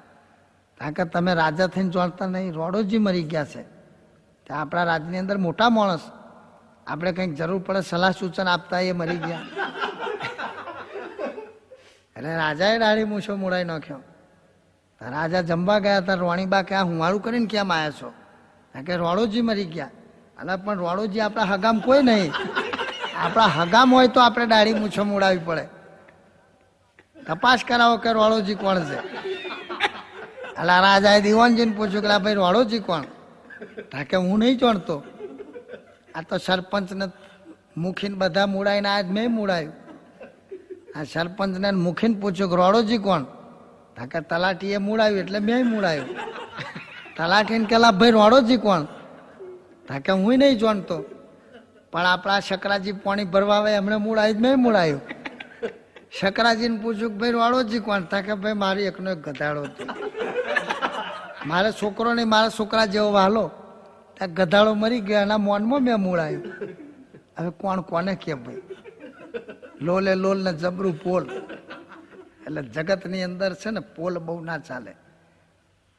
કારણ કે તમે રાજા થઈને જોડતા નહીં, રોડોજી મરી ગયા છે. ત્યાં આપણા રાજની અંદર મોટા માણસ, આપણે કંઈક જરૂર પડે સલાહ સૂચન આપતા એ મરી ગયા. એટલે રાજાએ દાઢી મૂછો મૂડાઈ નાખ્યો. રાજા જમવા ગયા હતા. રોણીબા કે આ હુવાળું કરીને કેમ આવ્યા છો? કારણ કે રોડોજી મરી ગયા. અને પણ રોડોજી આપણા હગામ કોઈ નહીં. આપણા હગામ હોય તો આપણે દાઢી મૂછો મૂડાવી પડે. તપાસ કરાવો કે રોડોજી કોણ છે. એટલે રાજાએ દિવાનજીને પૂછ્યું કે ભાઈ રોડોજી કોણ? કારણ કે હું નહીં જાણતો, આ તો સરપંચને મુખીને બધા મૂડાઈને આજ મેં મૂડાયું. આ સરપંચને મુખીને પૂછ્યું કે રોડોજી કોણ? કારણ કે તલાટીએ મૂડાવ્યું એટલે મેં મૂડાયું. તલાટીને કેલા ભાઈ રોડોજી કોણ? કારણ કે હું નહીં જાણતો, પણ આપણા શકરાજી પાણી ભરવા આવે એમણે મૂડાયું મેં મૂડાયું. શકરાજીને પૂછ્યું કે ભાઈ રોડોજી કોણ? કારણ કે ભાઈ મારી એકનો એક ગધાડો હતો, મારે છોકરો નહીં, મારા છોકરા જેવો વાલો, ત્યાં ગધાડો મરી ગયો, એના મોનમાં મેં મૂળાયું. હવે કોણ કોને કે ભાઈ? લોલે લોલ ને જબરું પોલ. એટલે જગતની અંદર છે ને પોલ બહુ ના ચાલે.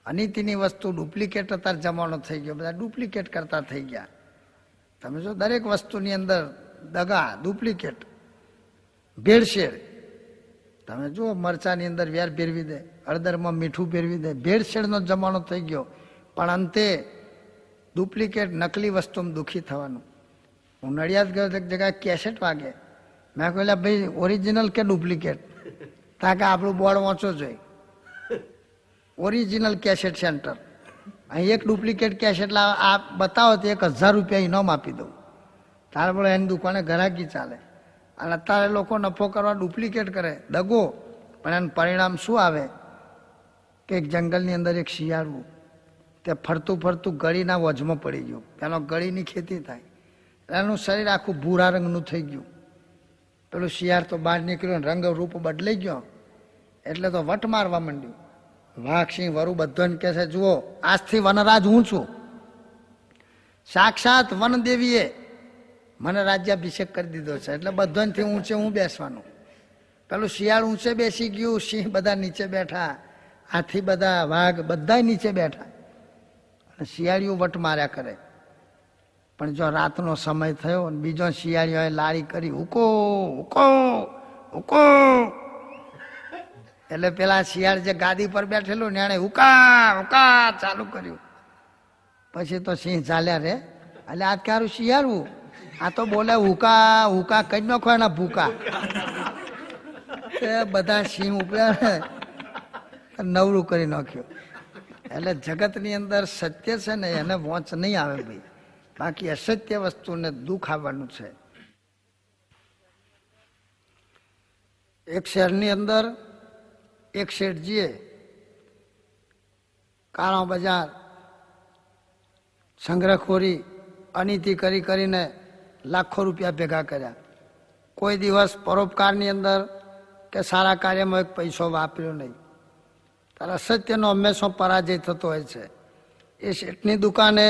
અનીતિની વસ્તુ ડુપ્લિકેટ અત્યારે જમાનો થઈ ગયો, બધા ડુપ્લિકેટ કરતા થઈ ગયા. તમે જો દરેક વસ્તુની અંદર દગા, ડુપ્લિકેટ, ભેળસેળ. તમે જુઓ મરચાની અંદર વેર ફેરવી દે, હળદરમાં મીઠું ફેરવી દે, ભેળસેળનો જમાનો થઈ ગયો. પણ અંતે ડુપ્લિકેટ નકલી વસ્તુમાં દુઃખી થવાનું. હું નડિયાદ ગયો એક જગ્યાએ કેસેટ વાગે, મેં કહ્યું ભાઈ ઓરિજિનલ કે ડુપ્લિકેટ? કારણ કે આપણું બોર્ડ વાંચો જોઈએ, ઓરિજિનલ કેસેટ સેન્ટર. અહીં એક ડુપ્લિકેટ કેસેટ આ બતાવો તો 1000 રૂપિયા ઇનામ આપી દઉં. તારે બોલો એની દુકાને ગ્રાહકી ચાલે. અને અત્યારે લોકો નફો કરવા ડુપ્લિકેટ કરે, દગો. પણ એનું પરિણામ શું આવે કે એક જંગલની અંદર એક શિયાળવું, તે ફરતું ફરતું ગળીના વજમાં પડી ગયું. પેલો ગળીની ખેતી થાય, એનું શરીર આખું ભૂરા રંગનું થઈ ગયું. પેલું શિયાળ તો બહાર નીકળ્યું, રંગ રૂપ બદલાઈ ગયો. એટલે તો વટ મારવા માંડ્યું. વાઘ સિંહ વરુ બધાને કહે છે જુઓ આજથી વનરાજ હું છું. સાક્ષાત વનદેવીએ મને રાજ્યાભિષેક કરી દીધો છે, એટલે બધાથી ઊંચે હું બેસવાનું. પેલું શિયાળ ઊંચે બેસી ગયું, સિંહ બધા નીચે બેઠા, હાથી બધા, વાઘ બધા નીચે બેઠા. અને શિયાળીઓ વટ માર્યા કરે. પણ જો રાતનો સમય થયો અને બીજો શિયાળીઓએ લારી કરી, હુકો હુકો હુકો. એટલે પેલા શિયાળ જે ગાદી પર બેઠેલું ને એને હુકા હુકા ચાલુ કર્યું. પછી તો સિંહ ચાલ્યા રે. એટલે આ ક્યારું શિયાળવું? આ તો બોલે હુકા હુકા કઈ નાખો એના ભૂકા. બધા સિંહ ઉપડ્યા, નવરું કરી નાખ્યું. એટલે જગતની અંદર સત્ય છે ને એને વોંચ નહીં આવે ભાઈ, બાકી અસત્ય વસ્તુને દુઃખ આવવાનું છે. એક શહેરની અંદર એક શેઠજીએ કાળો બજાર, સંગ્રહખોરી, અનીતિ કરી કરીને લાખો રૂપિયા ભેગા કર્યા. કોઈ દિવસ પરોપકારની અંદર કે સારા કાર્યમાં એક પૈસો વાપર્યો નહીં. ત્યારે અસત્યનો હંમેશા પરાજય થતો હોય છે. એ શેઠની દુકાને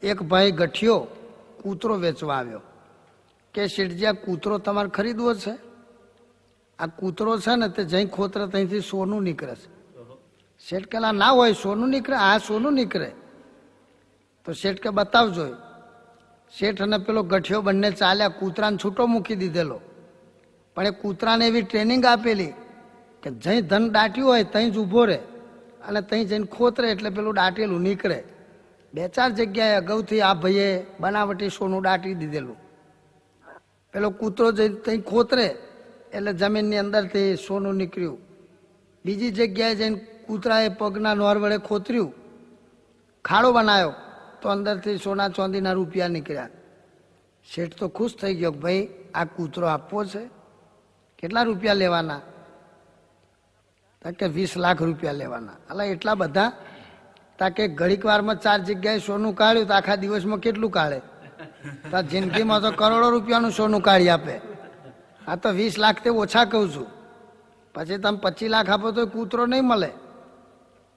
એક ભાઈ ગઠિયો કૂતરો વેચવા આવ્યો. કે શેઠજી આ કૂતરો તમારે ખરીદવો છે? આ કૂતરો છે ને તે જઈ ખોતરે ત્યાંથી સોનું નીકળે છે. શેઠ કહેલા ના હોય, સોનું નીકળે? હા સોનું નીકળે. તો શેઠ કે બતાવજો. શેઠ અને પેલો ગઠિયો બંને ચાલ્યા, કૂતરાને છૂટો મૂકી દીધેલો. પણ એ કૂતરાને એવી ટ્રેનિંગ આપેલી કે જઈ ધન દાટ્યું હોય ત્યાં જ ઊભો રહે અને ત્યાં જઈને ખોતરે એટલે પેલું દાટેલું નીકળે. 2-4 જગ્યાએ અગાઉથી આ ભાઈએ બનાવટી સોનું દાટી દીધેલું. પેલો કૂતરો જઈને ત્યાં ખોતરે એટલે જમીનની અંદરથી સોનું નીકળ્યું. બીજી જગ્યાએ જઈને કૂતરાએ પગના નોર વડે ખોતર્યું, ખાડો બનાવ્યો તો અંદરથી સોના ચાંદીના રૂપિયા નીકળ્યા. શેઠ તો ખુશ થઈ ગયો કે ભાઈ આ કૂતરો આપવો છે. કેટલા રૂપિયા લેવાના? કે 20 લાખ રૂપિયા લેવાના. એટલે એટલા બધા તાકે ઘડીક વારમાં 4 જગ્યાએ સોનું કાઢ્યું તો આખા દિવસમાં કેટલું કાઢે? તો જિંદગીમાં તો કરોડો રૂપિયાનું સોનું કાઢી આપે. આ તો 20 લાખ તે ઓછા કહું છું. પછી તમે 25 લાખ આપો તો કૂતરો નહીં મળે.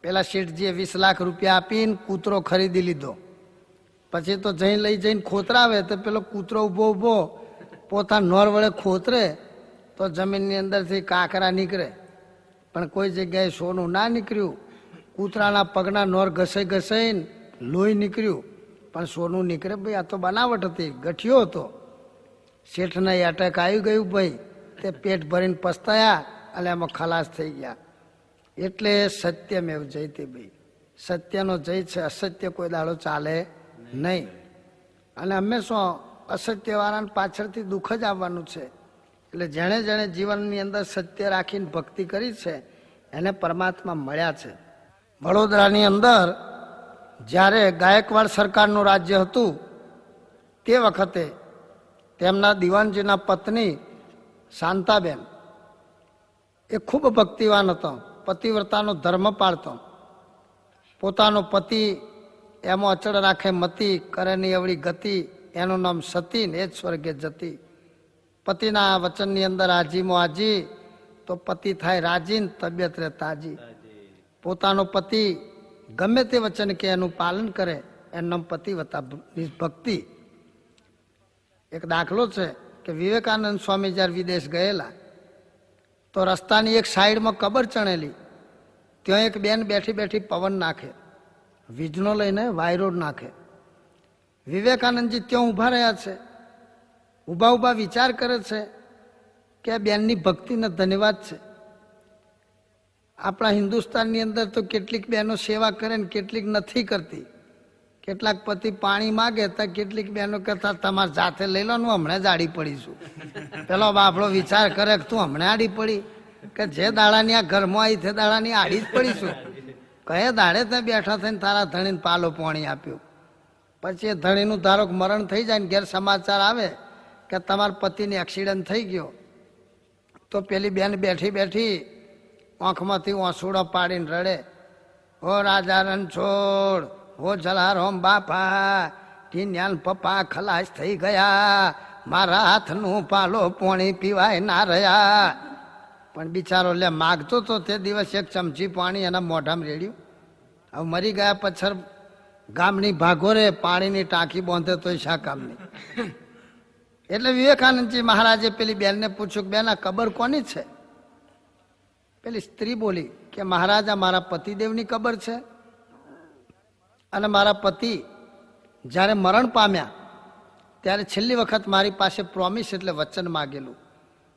પેલા શેઠજીએ 20 લાખ રૂપિયા આપીને કૂતરો ખરીદી લીધો. પછી તો લઈ જઈને ખોતરાવે તો પેલો કૂતરો ઊભો ઊભો પોતા નોર વડે ખોતરે તો જમીનની અંદરથી કાંકરા નીકળે. પણ કોઈ જગ્યાએ સોનું ના નીકળ્યું. કૂતરાના પગના નોર ઘસાઈ ઘસાઈને લોહી નીકળ્યું, પણ સોનું નીકળે ભાઈ. આ તો બનાવટ હતી, ગઠિયો હતો. શેઠને અટક આવી ગયું ભાઈ, તે પેટ ભરીને પસ્તાયા અને એમાં ખલાસ થઈ ગયા. એટલે સત્યમેવ જયતે ભાઈ, સત્યનો જય છે. અસત્ય કોઈ દાડો ચાલે નહીં. અને હંમેશા અસત્યવાળાને પાછળથી દુઃખ જ આવવાનું છે. એટલે જેણે જેણે જીવનની અંદર સત્ય રાખીને ભક્તિ કરી છે એને પરમાત્મા મળ્યા છે. વડોદરાની અંદર જ્યારે ગાયકવાડ સરકારનું રાજ્ય હતું તે વખતે તેમના દિવાનજીના પત્ની શાંતાબેન એ ખૂબ ભક્તિવાન હતો, પતિવ્રતાનો ધર્મ પાળતો. પોતાનો પતિ એમાં અચળ રાખે મતી, કરે ની એવડી ગતિ, એનું નામ સતી ને એ જ સ્વર્ગે જતી. પતિના વચનની અંદર આજીમો આજી તો પતિ થાય રાજી, તબિયત રહે તાજી. પોતાનો પતિ ગમે તે વચન કે એનું પાલન કરે, એનું નામ પતિવ્રતા ભક્તિ. એક દાખલો છે કે વિવેકાનંદ સ્વામી જ્યારે વિદેશ ગયેલા તો રસ્તાની એક સાઈડમાં કબર ચણેલી, ત્યાં એક બેન બેઠી બેઠી પવન નાખે, વીજળો લઈને વાયરો નાખે. વિવેકાનંદજી ત્યાં ઊભા રહ્યા છે, ઊભા ઊભા વિચાર કરે છે કે આ બેનની ભક્તિને ધન્યવાદ છે. આપણા હિન્દુસ્તાનની અંદર તો કેટલીક બહેનો સેવા કરે ને કેટલીક નથી કરતી. કેટલાક પતિ પાણી માગે તો કેટલીક બહેનો કહેતા તમારે જાતે લઈ લો, હું હમણાં જ આડી પડીશું. પેલો બાપડો વિચાર કરે કે તું હમણાં આડી પડી, કે જે દાડાની આ ઘરમાં આવી તે દાડાની આડી જ પડીશું. કયા દાડે ત્યાં બેઠા થઈને તારા ધણીને પાલો પાણી આપ્યું. પછી એ ધણીનું ધારોક મરણ થઈ જાય ને ઘેર સમાચાર આવે કે તમારા પતિને એક્સિડન્ટ થઈ ગયો, તો પેલી બેન બેઠી બેઠી આંખમાંથી આંસુડો પાડીને રડે, હો રાજા રણછોડ, હો જલારામ બાપા, ટીન્યાલ પપ્પા ખલાસ થઈ ગયા, મારા હાથનું પાલો પાણી પીવાય ના રહ્યા. પણ બિચારો લે માગતો તો તે દિવસ એક ચમચી પાણી એના મોઢામાં રેડ્યું. હવે મરી ગયા પછર ગામની ભાગોરે પાણીની ટાંકી બાંધે તો શા કામની. એટલે વિવેકાનંદજી મહારાજે પેલી બેનને પૂછ્યું કે બેન આ કબર કોની છે? પેલી સ્ત્રી બોલી કે મહારાજા મારા પતિદેવની કબર છે, અને મારા પતિ જ્યારે મરણ પામ્યા ત્યારે છેલ્લી વખત મારી પાસે પ્રોમિસ એટલે વચન માગેલું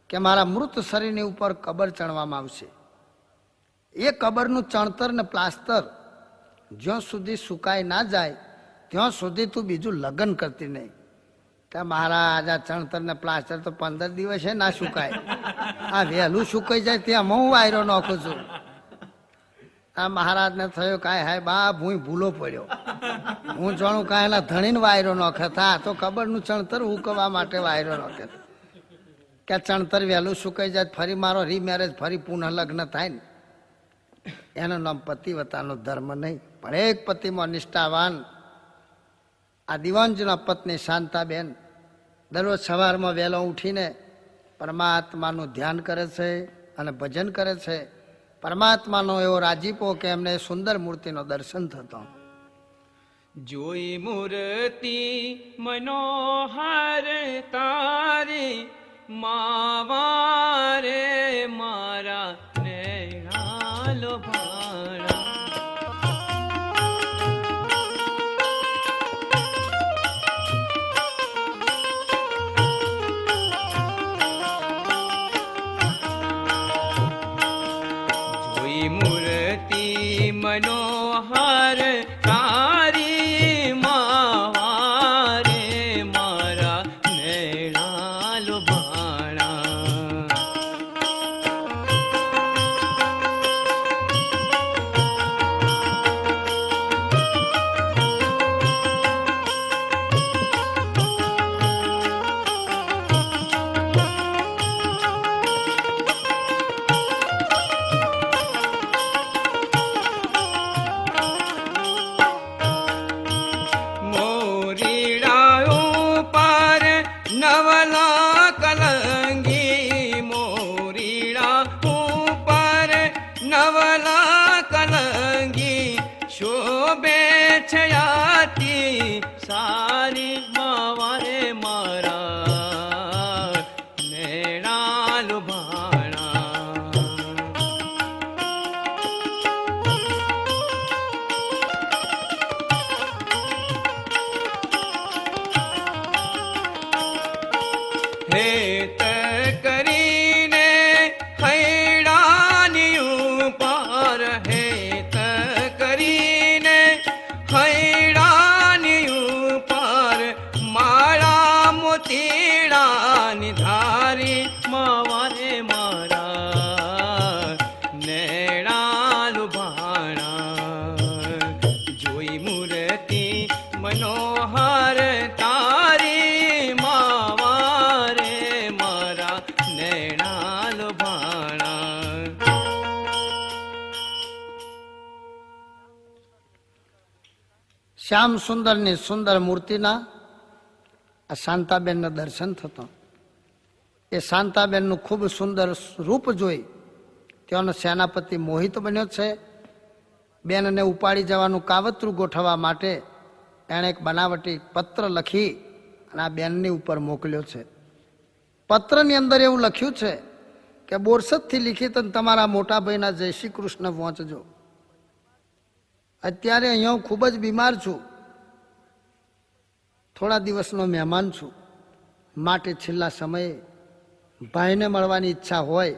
કે મારા મૃત શરીરની ઉપર કબર ચણવામાં આવશે. એ કબરનું ચણતર ને પ્લાસ્ટર જ્યાં સુધી સુકાઈ ના જાય ત્યાં સુધી તું બીજું લગ્ન કરતી નહીં. કે મહારાજ આ ચણતર ને પ્લાસ્ટર તો 15 દિવસે ના સુકાય, આ વહેલું સુકાઈ જાય ત્યાં હું વાયરો નાખું છું. આ મહારાજને થયો કાંઈ હાય બાપ હું ભૂલો પડ્યો, હું જાણું કાંઈ એના ધણીને વાયરો નાખે થા તો કબરનું ચણતર ઉકવવા માટે વાયરો નાખે. કે ચણતર વહેલું સુકાઈ જાય ફરી મારો રીમેરેજ ફરી પુનઃ લગ્ન થાય ને, એનું નામ પતિવ્રતાનો ધર્મ નહીં. પણ એક પતિમાં નિષ્ઠાવાન આ દિવાનજીના પત્ની શાંતાબેન દરરોજ સવારમાં વહેલો ઉઠીને પરમાત્માનું ધ્યાન કરે છે અને ભજન કરે છે. પરમાત્માનો એવો રાજીપો કે એમને સુંદર મૂર્તિનો દર્શન થતો. જોઈ મૂર્તિ મનોહર તારી, માવારે મારા નૈણા લોભાણા. જોઈ મૂર્તિ મનોહર તારી, માવારે મારા નૈણા લોભાણા. શ્યામ સુંદરની સુંદર મૂર્તિના આ શાંતાબેનના દર્શન થતો. એ શાંતાબેનનું ખૂબ સુંદર રૂપ જોઈ તેનો સેનાપતિ મોહિત બન્યો છે. બેનને ઉપાડી જવાનું કાવતરું ગોઠવવા માટે એણે એક બનાવટી પત્ર લખી અને આ બેનની ઉપર મોકલ્યો છે. પત્રની અંદર એવું લખ્યું છે કે બોરસદથી લિખિત તમારા મોટા ભાઈના જય શ્રી કૃષ્ણ પહોંચજો. અત્યારે અહીંયા હું ખૂબ જ બીમાર છું, થોડા દિવસનો મહેમાન છું, માટે છેલ્લા સમયે ભાઈને મળવાની ઈચ્છા હોય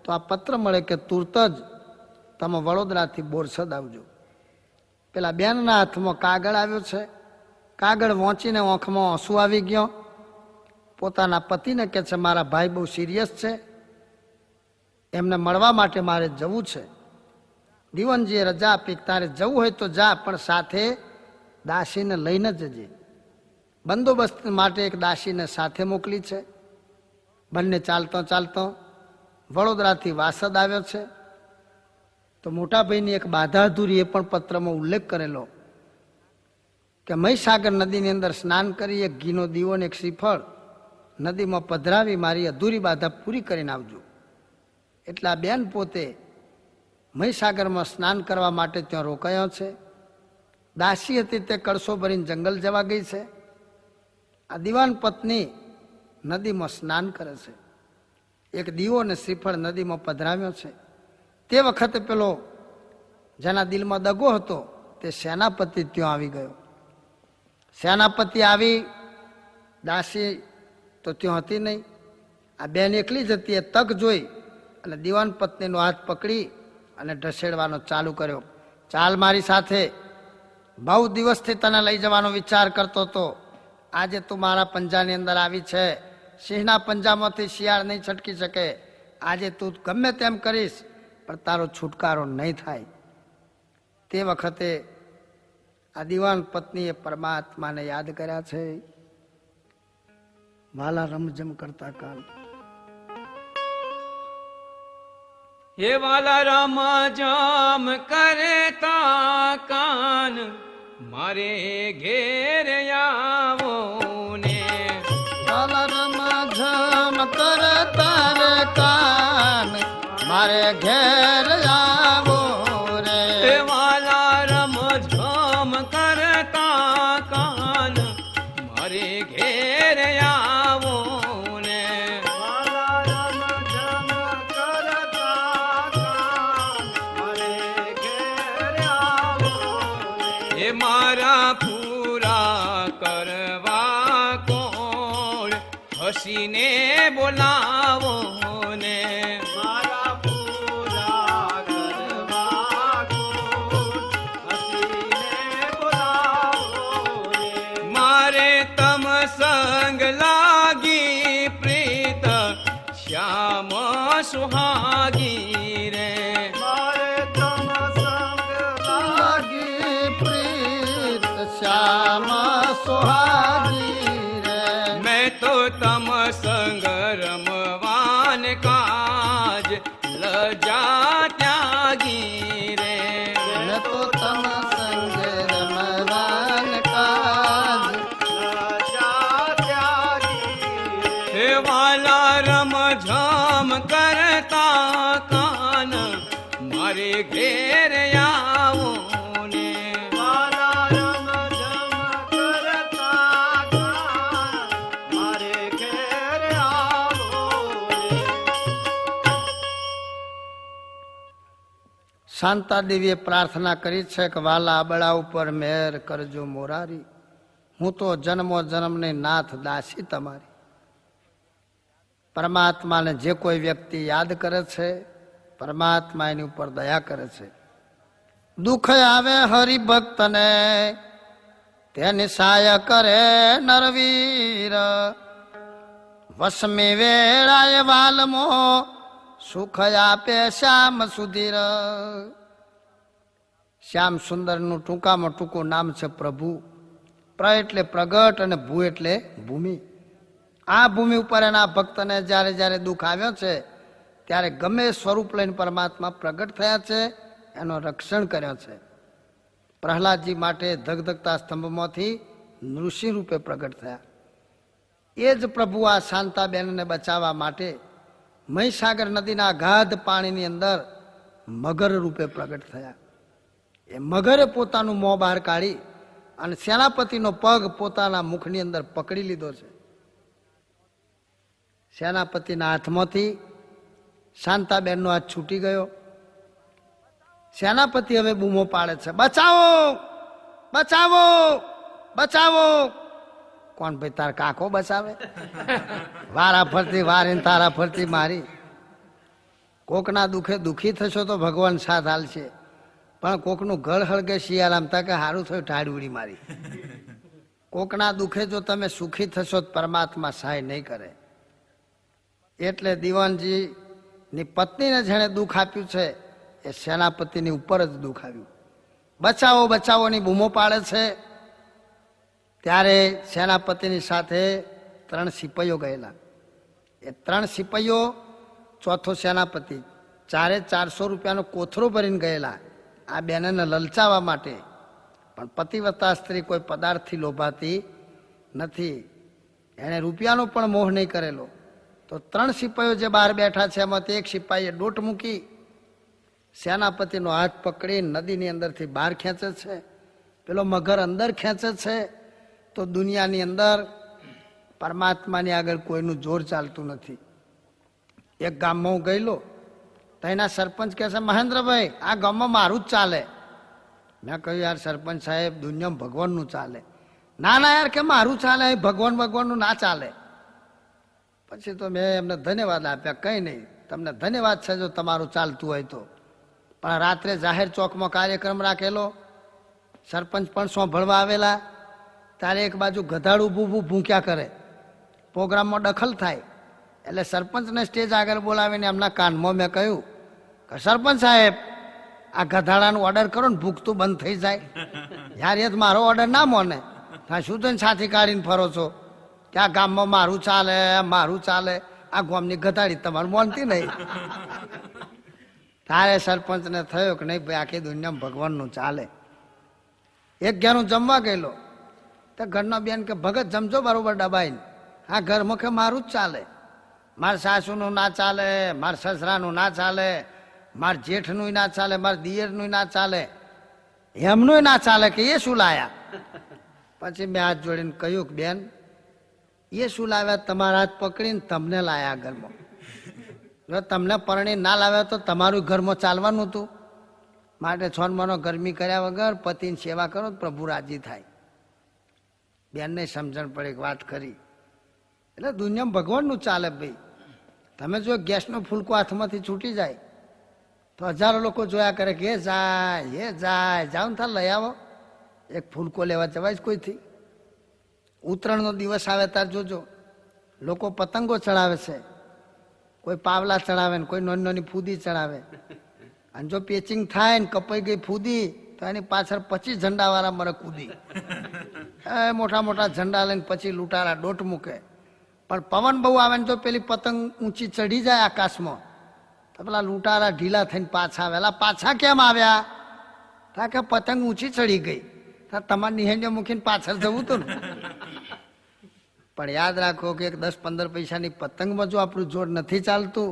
તો આ પત્ર મળે કે તુરત જ તમે વડોદરાથી બોરસદ આવજો. પેલા બેનના હાથમાં કાગળ આવ્યો છે. કાગળ વાંચીને આંખમાં આંસુ આવી ગયો. પોતાના પતિને કહે છે મારા ભાઈ બહુ સિરિયસ છે, એમને મળવા માટે મારે જવું છે. દીવનજીએ રજા આપી, તારે જવું હોય તો જા, પણ સાથે દાસીને લઈને જજે. બંદોબસ્ત માટે એક દાસીને સાથે મોકલી છે. બંને ચાલતો ચાલતો વડોદરાથી વાસદ આવ્યો છે. તો મોટા ભાઈની એક બાધા અધૂરી એ પણ પત્રમાં ઉલ્લેખ કરેલો કે મહીસાગર નદીની અંદર સ્નાન કરી એક ઘીનો દીવો ને એક શ્રીફળ નદીમાં પધરાવી મારી અધૂરી બાધા પૂરી કરીને આવજો. એટલે આ બેન પોતે મહીસાગરમાં સ્નાન કરવા માટે ત્યાં રોકાયો છે. દાસી હતી તે કળશો ભરીને જંગલ જવા ગઈ છે. આ દિવાન પત્ની નદીમાં સ્નાન કરે છે. એક દીવો ને શ્રીફળ નદીમાં પધરાવ્યો છે. તે વખતે પેલો જેના દિલમાં દગો હતો તે સેનાપતિ ત્યાં આવી ગયો. સેનાપતિ આવી, દાસી તો ત્યાં હતી નહીં. આ બેન એકલી જ હતી. એ તક જોઈ અને દિવાન પત્નીનો હાથ પકડી અને ઢસેડવાનો ચાલુ કર્યો. ચાલ મારી સાથે, બહુ દિવસથી તને લઈ જવાનો વિચાર કરતો હતો. આજે તું મારા પંજાની અંદર આવી છે. સિંહના પંજામાંથી શિયાળ નહીં છટકી શકે. આજે તું ગમે તેમ કરીશ પણ તારો છુટકારો નહીં થાય. તે વખતે આ દિવાન પત્નીએ પરમાત્માને યાદ કર્યા છે. વાલા રમઝમ કરતા કાલ હે વાલા રમઝમ કરતા કાન મારે ઘેર આવો ને. વાલા રમઝમ કરતા કાન મારે ઘેર આવો રે. હે વાલા રમઝમ કરતા કાન મારે ઘેર આવો ને. હે મારા પૂરા કરવા કોણ હસીને બોલાવો ને. મારે તમ સંગ લાગી પ્રીત શ્યામ સુહાગી રે. શ્યામ સુહાગી રે. મેં તો તમ સંગ રમવાન કાજ લજા ત્યાગી રે. મેં તો તમ સંગ રમવાન કાજ હે વાલા રમઝમ કરતા કાન મારે ઘેર આવો ને. શાંતા દેવીએ પ્રાર્થના કરી છે કે વાલા અબળા ઉપર મહેર કરજો મોરારી. હું તો જન્મો જન્મની નાથ દાસી તમારી. પરમાત્માને જે કોઈ વ્યક્તિ યાદ કરે છે પરમાત્મા એની ઉપર દયા કરે છે. દુઃખ આવે હરિભક્તને તેની સહાય કરે નરવીર. વસમી વેળાએ વાલમો સુખ આપે શ્યામ સુધીર. શ્યામ સુંદરનું ટૂંકામાં ટૂંકું નામ છે પ્રભુ. પ્ર એટલે પ્રગટ અને ભૂ એટલે ભૂમિ. આ ભૂમિ ઉપર એના ભક્તને જ્યારે જ્યારે દુઃખ આવ્યો છે ત્યારે ગમે સ્વરૂપ લઈને પરમાત્મા પ્રગટ થયા છે, એનો રક્ષણ કર્યો છે. પ્રહલાદજી માટે ધગધગતા સ્તંભમાંથી નૃસિંહ રૂપે પ્રગટ થયા. એ જ પ્રભુ આ શાંતાબેનને બચાવવા માટે મહીસાગર નદીના અગાધ પાણીની અંદર મગર રૂપે પ્રગટ થયા. એ મગરે પોતાનું મોં બહાર કાઢી અને સેનાપતિનો પગ પોતાના મુખની અંદર પકડી લીધો છે. સેનાપતિના હાથમાંથી શાંતાબેનનો હાથ છૂટી ગયો. સેનાપતિ હવે બૂમો પાડે છે, બચાવો બચાવો બચાવો. કોણ ભાઈ, તાર કાકો બચાવે? વારા ફરતી વારીને તારા ફરતી મારી. કોકના દુખે દુખી થશો તો ભગવાન સાથ હાલશે, પણ કોકનું ઘર હળગે શિયાળામ તકે સારું થયું ઠાડી ઉડી મારી. કોકના દુખે જો તમે સુખી થશો તો પરમાત્મા સહાય નહીં કરે. એટલે દીવાનજી ની પત્નીને જેણે દુઃખ આપ્યું છે એ સેનાપતિની ઉપર જ દુઃખ આવ્યું. બચાવો બચાવોની બૂમો પાડે છે. ત્યારે સેનાપતિની સાથે 3 સિપાઈઓ ગયેલા. એ 3 સિપાઈઓ, ચોથો સેનાપતિ, 400 રૂપિયાનો કોથરો ભરીને ગયેલા આ બેનને લલચાવવા માટે. પણ પતિવ્રતા સ્ત્રી કોઈ પદાર્થથી લોભાતી નથી, એણે રૂપિયાનો પણ મોહ નહીં કરેલો. તો 3 સિપાઈઓ જે બહાર બેઠા છે એમાંથી એક સિપાહીએ દોટ મૂકી સેનાપતિનો હાથ પકડી નદીની અંદરથી બહાર ખેંચે છે. પેલો મગર અંદર ખેંચે છે. તો દુનિયાની અંદર પરમાત્માની આગળ કોઈનું જોર ચાલતું નથી. એક ગામમાં હું ગયેલો તો એના સરપંચ કહે છે, મહેન્દ્રભાઈ આ ગામમાં મારું જ ચાલે. મેં કહ્યું, યાર સરપંચ સાહેબ, દુનિયામાં ભગવાનનું ચાલે. ના ના યાર, કે મારું ચાલે, ભગવાનનું ના ચાલે. પછી તો મેં એમને ધન્યવાદ આપ્યા. કંઈ નહીં, તમને ધન્યવાદ છે જો તમારું ચાલતું હોય તો. પણ રાત્રે જાહેર ચોકમાં કાર્યક્રમ રાખેલો, સરપંચ પણ સાંભળવા આવેલા. ત્યારે એક બાજુ ગધાડ ઊભું ભૂંક્યા કરે, પ્રોગ્રામમાં દખલ થાય. એટલે સરપંચને સ્ટેજ આગળ બોલાવીને એમના કાનમાં મેં કહ્યું કે સરપંચ સાહેબ, આ ગધાડાનું ઓર્ડર કરો ને ભૂખતું બંધ થઈ જાય. યાર એ તો મારો ઓર્ડર ના મોને. હા શું તો સાથી કાઢીને ફરો છો કે આ ગામમાં મારું ચાલે મારું ચાલે. આ ગામની ગધાડી તમારું મોનતી નહીં. તારે સરપંચને થયો કે નહીં ભાઈ, આખી દુનિયામાં ભગવાનનું ચાલે. એક ઘેર જમવા ગયેલો તો ઘરનો બેન કે ભગત જમજો બરોબર દબાઈને. આ ઘરમાં કે મારું જ ચાલે, મારા સાસુનું ના ચાલે, મારા સસરાનું ના ચાલે, મારા જેઠનું ના ચાલે, મારા દિયરનું ના ચાલે, એમનું ના ચાલે. કે એ શું લાયા? પછી મેં હાથ જોડીને કહ્યું કે બેન, એ શું લાવ્યા? તમારા હાથ પકડીને તમને લાયા ઘરમાં. જો તમને પરણી ના લાવ્યા તો તમારું ઘરમાં ચાલવાનું હતું. માટે છોનમાનો ગરમી કર્યા વગર પતિની સેવા કરો, પ્રભુ રાજી થાય. બેનને સમજણ પડે, એક વાત કરી. એટલે દુનિયામાં ભગવાનનું ચાલે ભાઈ. તમે જો ગેસનો ફૂલકો હાથમાંથી છૂટી જાય તો હજારો લોકો જોયા કરે કે એ જાય જાઓ ને થાય લઈ આવો. એક ફૂલકો લેવા જવાય જ કોઈથી? ઉત્તરાયણનો દિવસ આવે ત્યારે જોજો, લોકો પતંગો ચડાવે છે, કોઈ પાવલા ચડાવે ને કોઈ નાની નાની ફૂદી ચડાવે. અને જો પેચિંગ થાય ને કપાઈ ગઈ ફૂદી તો એની પાછળ 25 ઝંડાવાળા મરે કૂદી. એ મોટા મોટા ઝંડા લઈને પછી લૂંટારા દોટ મૂકે. પણ પવન બહુ આવે ને તો પેલી પતંગ ઊંચી ચડી જાય આકાશમાં તો પેલા લૂંટારા ઢીલા થઈને પાછા આવેલા. પાછા કેમ આવ્યા? કારણ કે પતંગ ઊંચી ચડી ગઈ. તમારે નિહેંડે મૂકીને પાછળ જવું હતું ને. પણ યાદ રાખો કે 10-15 પૈસાની પતંગમાં જો આપણું જોર નથી ચાલતું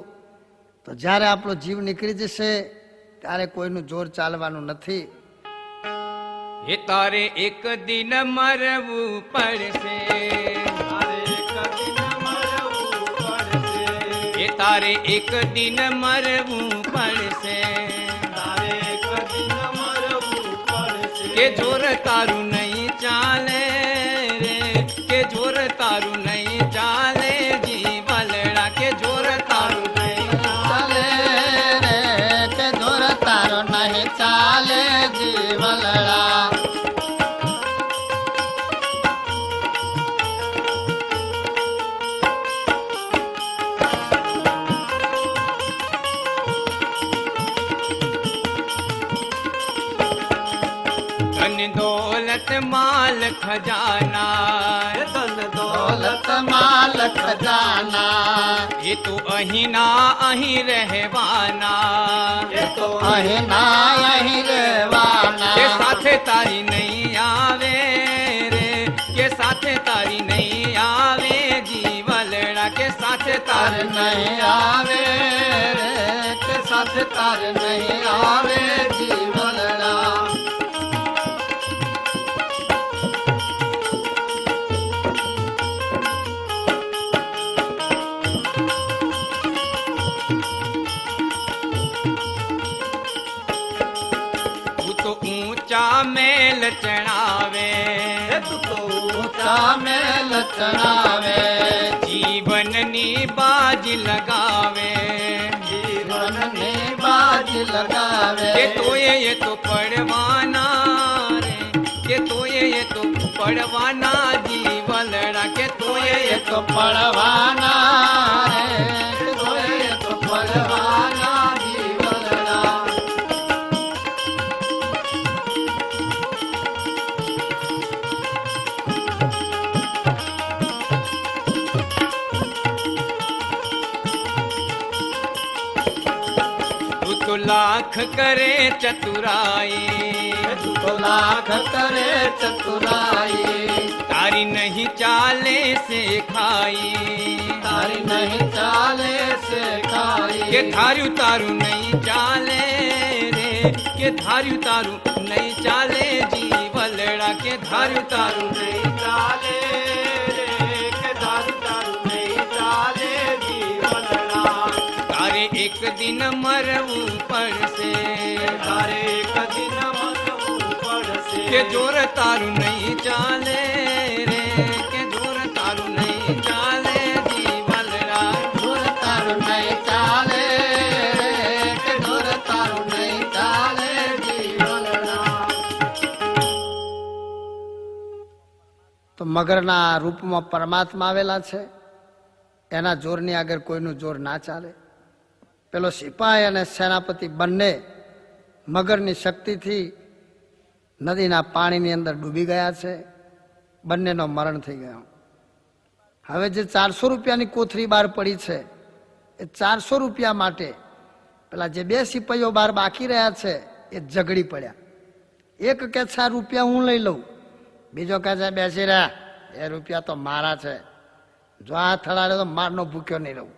તો જ્યારે આપણો જીવ નીકળી જશે ત્યારે કોઈનું જોર ચાલવાનું નથી. એ તારે એક દિન મરવું પડશે, એ તારે એક દિન મરવું પડશે, કે જોર તારું નહીં ચાલે રે, કે જોર તારું નહીં ચાલે જીવલડા, કે જોર તારું નહીં ચાલે રે, કે જોર તારો નહીં ચાલે જીવલડા. દોલત માલ ખજાના, ધન દોલત માલ ખજાના એ તો અહીં ના અહીં રહેવાના એ તો અહીં ના અહીં કે રહેવાના સાથે તારી નહીં આવે રે કે સાથે તારી નહીં આવે જીવલડા કે સાથે તાર તારી નહીં આવે રે કે સાથે તાર નહીં આવે જીવનડા તું તો ઊંચા મેલ ચણાવે તું તો ઊંચા મેલ ચણાવે જીવનની બાજ લગાવે જીવનની બાજ લગાવે કે તોય એ તો પડવાના રે કે તોય એ તો પડવાના જીવલડા કે તોય એ એ તો પડવાના રે એ તો પડવાના જીવનડા તું તો લાખ કરે ચતુરાઈ તું તો લાખ કરે ચતુરાઈ તારી નહીં ચાલે સે ખાઈ તારી નહીં ચાલે છે ખાઈ કે ધાર્યું તારું નહીં ચાલે રે કે ધાર્યું તારું નહીં ચાલે જીવલડા કે ધાર્યું તારું નહીં ચાલે રે કે તારું નહીં ચાલે જીવનડા તારે એક દિન મરવું પડશે તારે કદી ન મરવું પડશે કે જોર તારું નહીં ચાલે રે કે જોર તારું નહીં ચાલે જીવલડા ઢોર તારું નહીં ચાલે રે કે ઢોર તારું નહીં ચાલે જીવનડા તો મગરના રૂપમાં પરમાત્મા આવેલા છે એના જોરની આગળ કોઈનું જોર ના ચાલે પેલો સિપાહી અને સેનાપતિ બંને મગરની શક્તિથી નદીના પાણીની અંદર ડૂબી ગયા છે બંનેનો મરણ થઈ ગયો હવે જે 400 રૂપિયાની કોથળી બહાર પડી છે એ 400 રૂપિયા માટે પેલા જે બે સિપાહીઓ બહાર બાકી રહ્યા છે એ ઝઘડી પડ્યા એક કહે છે આ રૂપિયા હું લઈ લઉં બીજો કહે છે બેસી રહ્યા એ રૂપિયા તો મારા છે જો આ થડાડે તો મારનો ભૂખ્યો નહીં રહું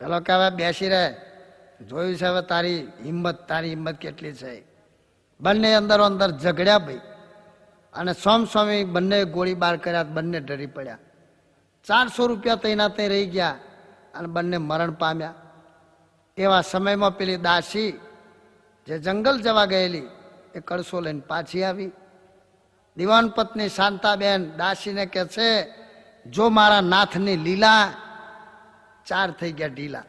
પેલો કે હવે બેસી રહે જોયું છે હવે તારી હિંમત કેટલી છે બંને અંદરો અંદર ઝઘડ્યા ભાઈ અને સ્વામી બંને ગોળીબાર કર્યા બંને ડરી પડ્યા 400 રૂપિયા તૈના તઈ રહી ગયા અને બંને મરણ પામ્યા એવા સમયમાં પેલી દાસી જે જંગલ જવા ગયેલી એ કળશો લઈને પાછી આવી દિવાન પત્ની શાંતાબેન દાસીને કહે છે જો મારા નાથની લીલા 4 થઈ ગયા ઢીલા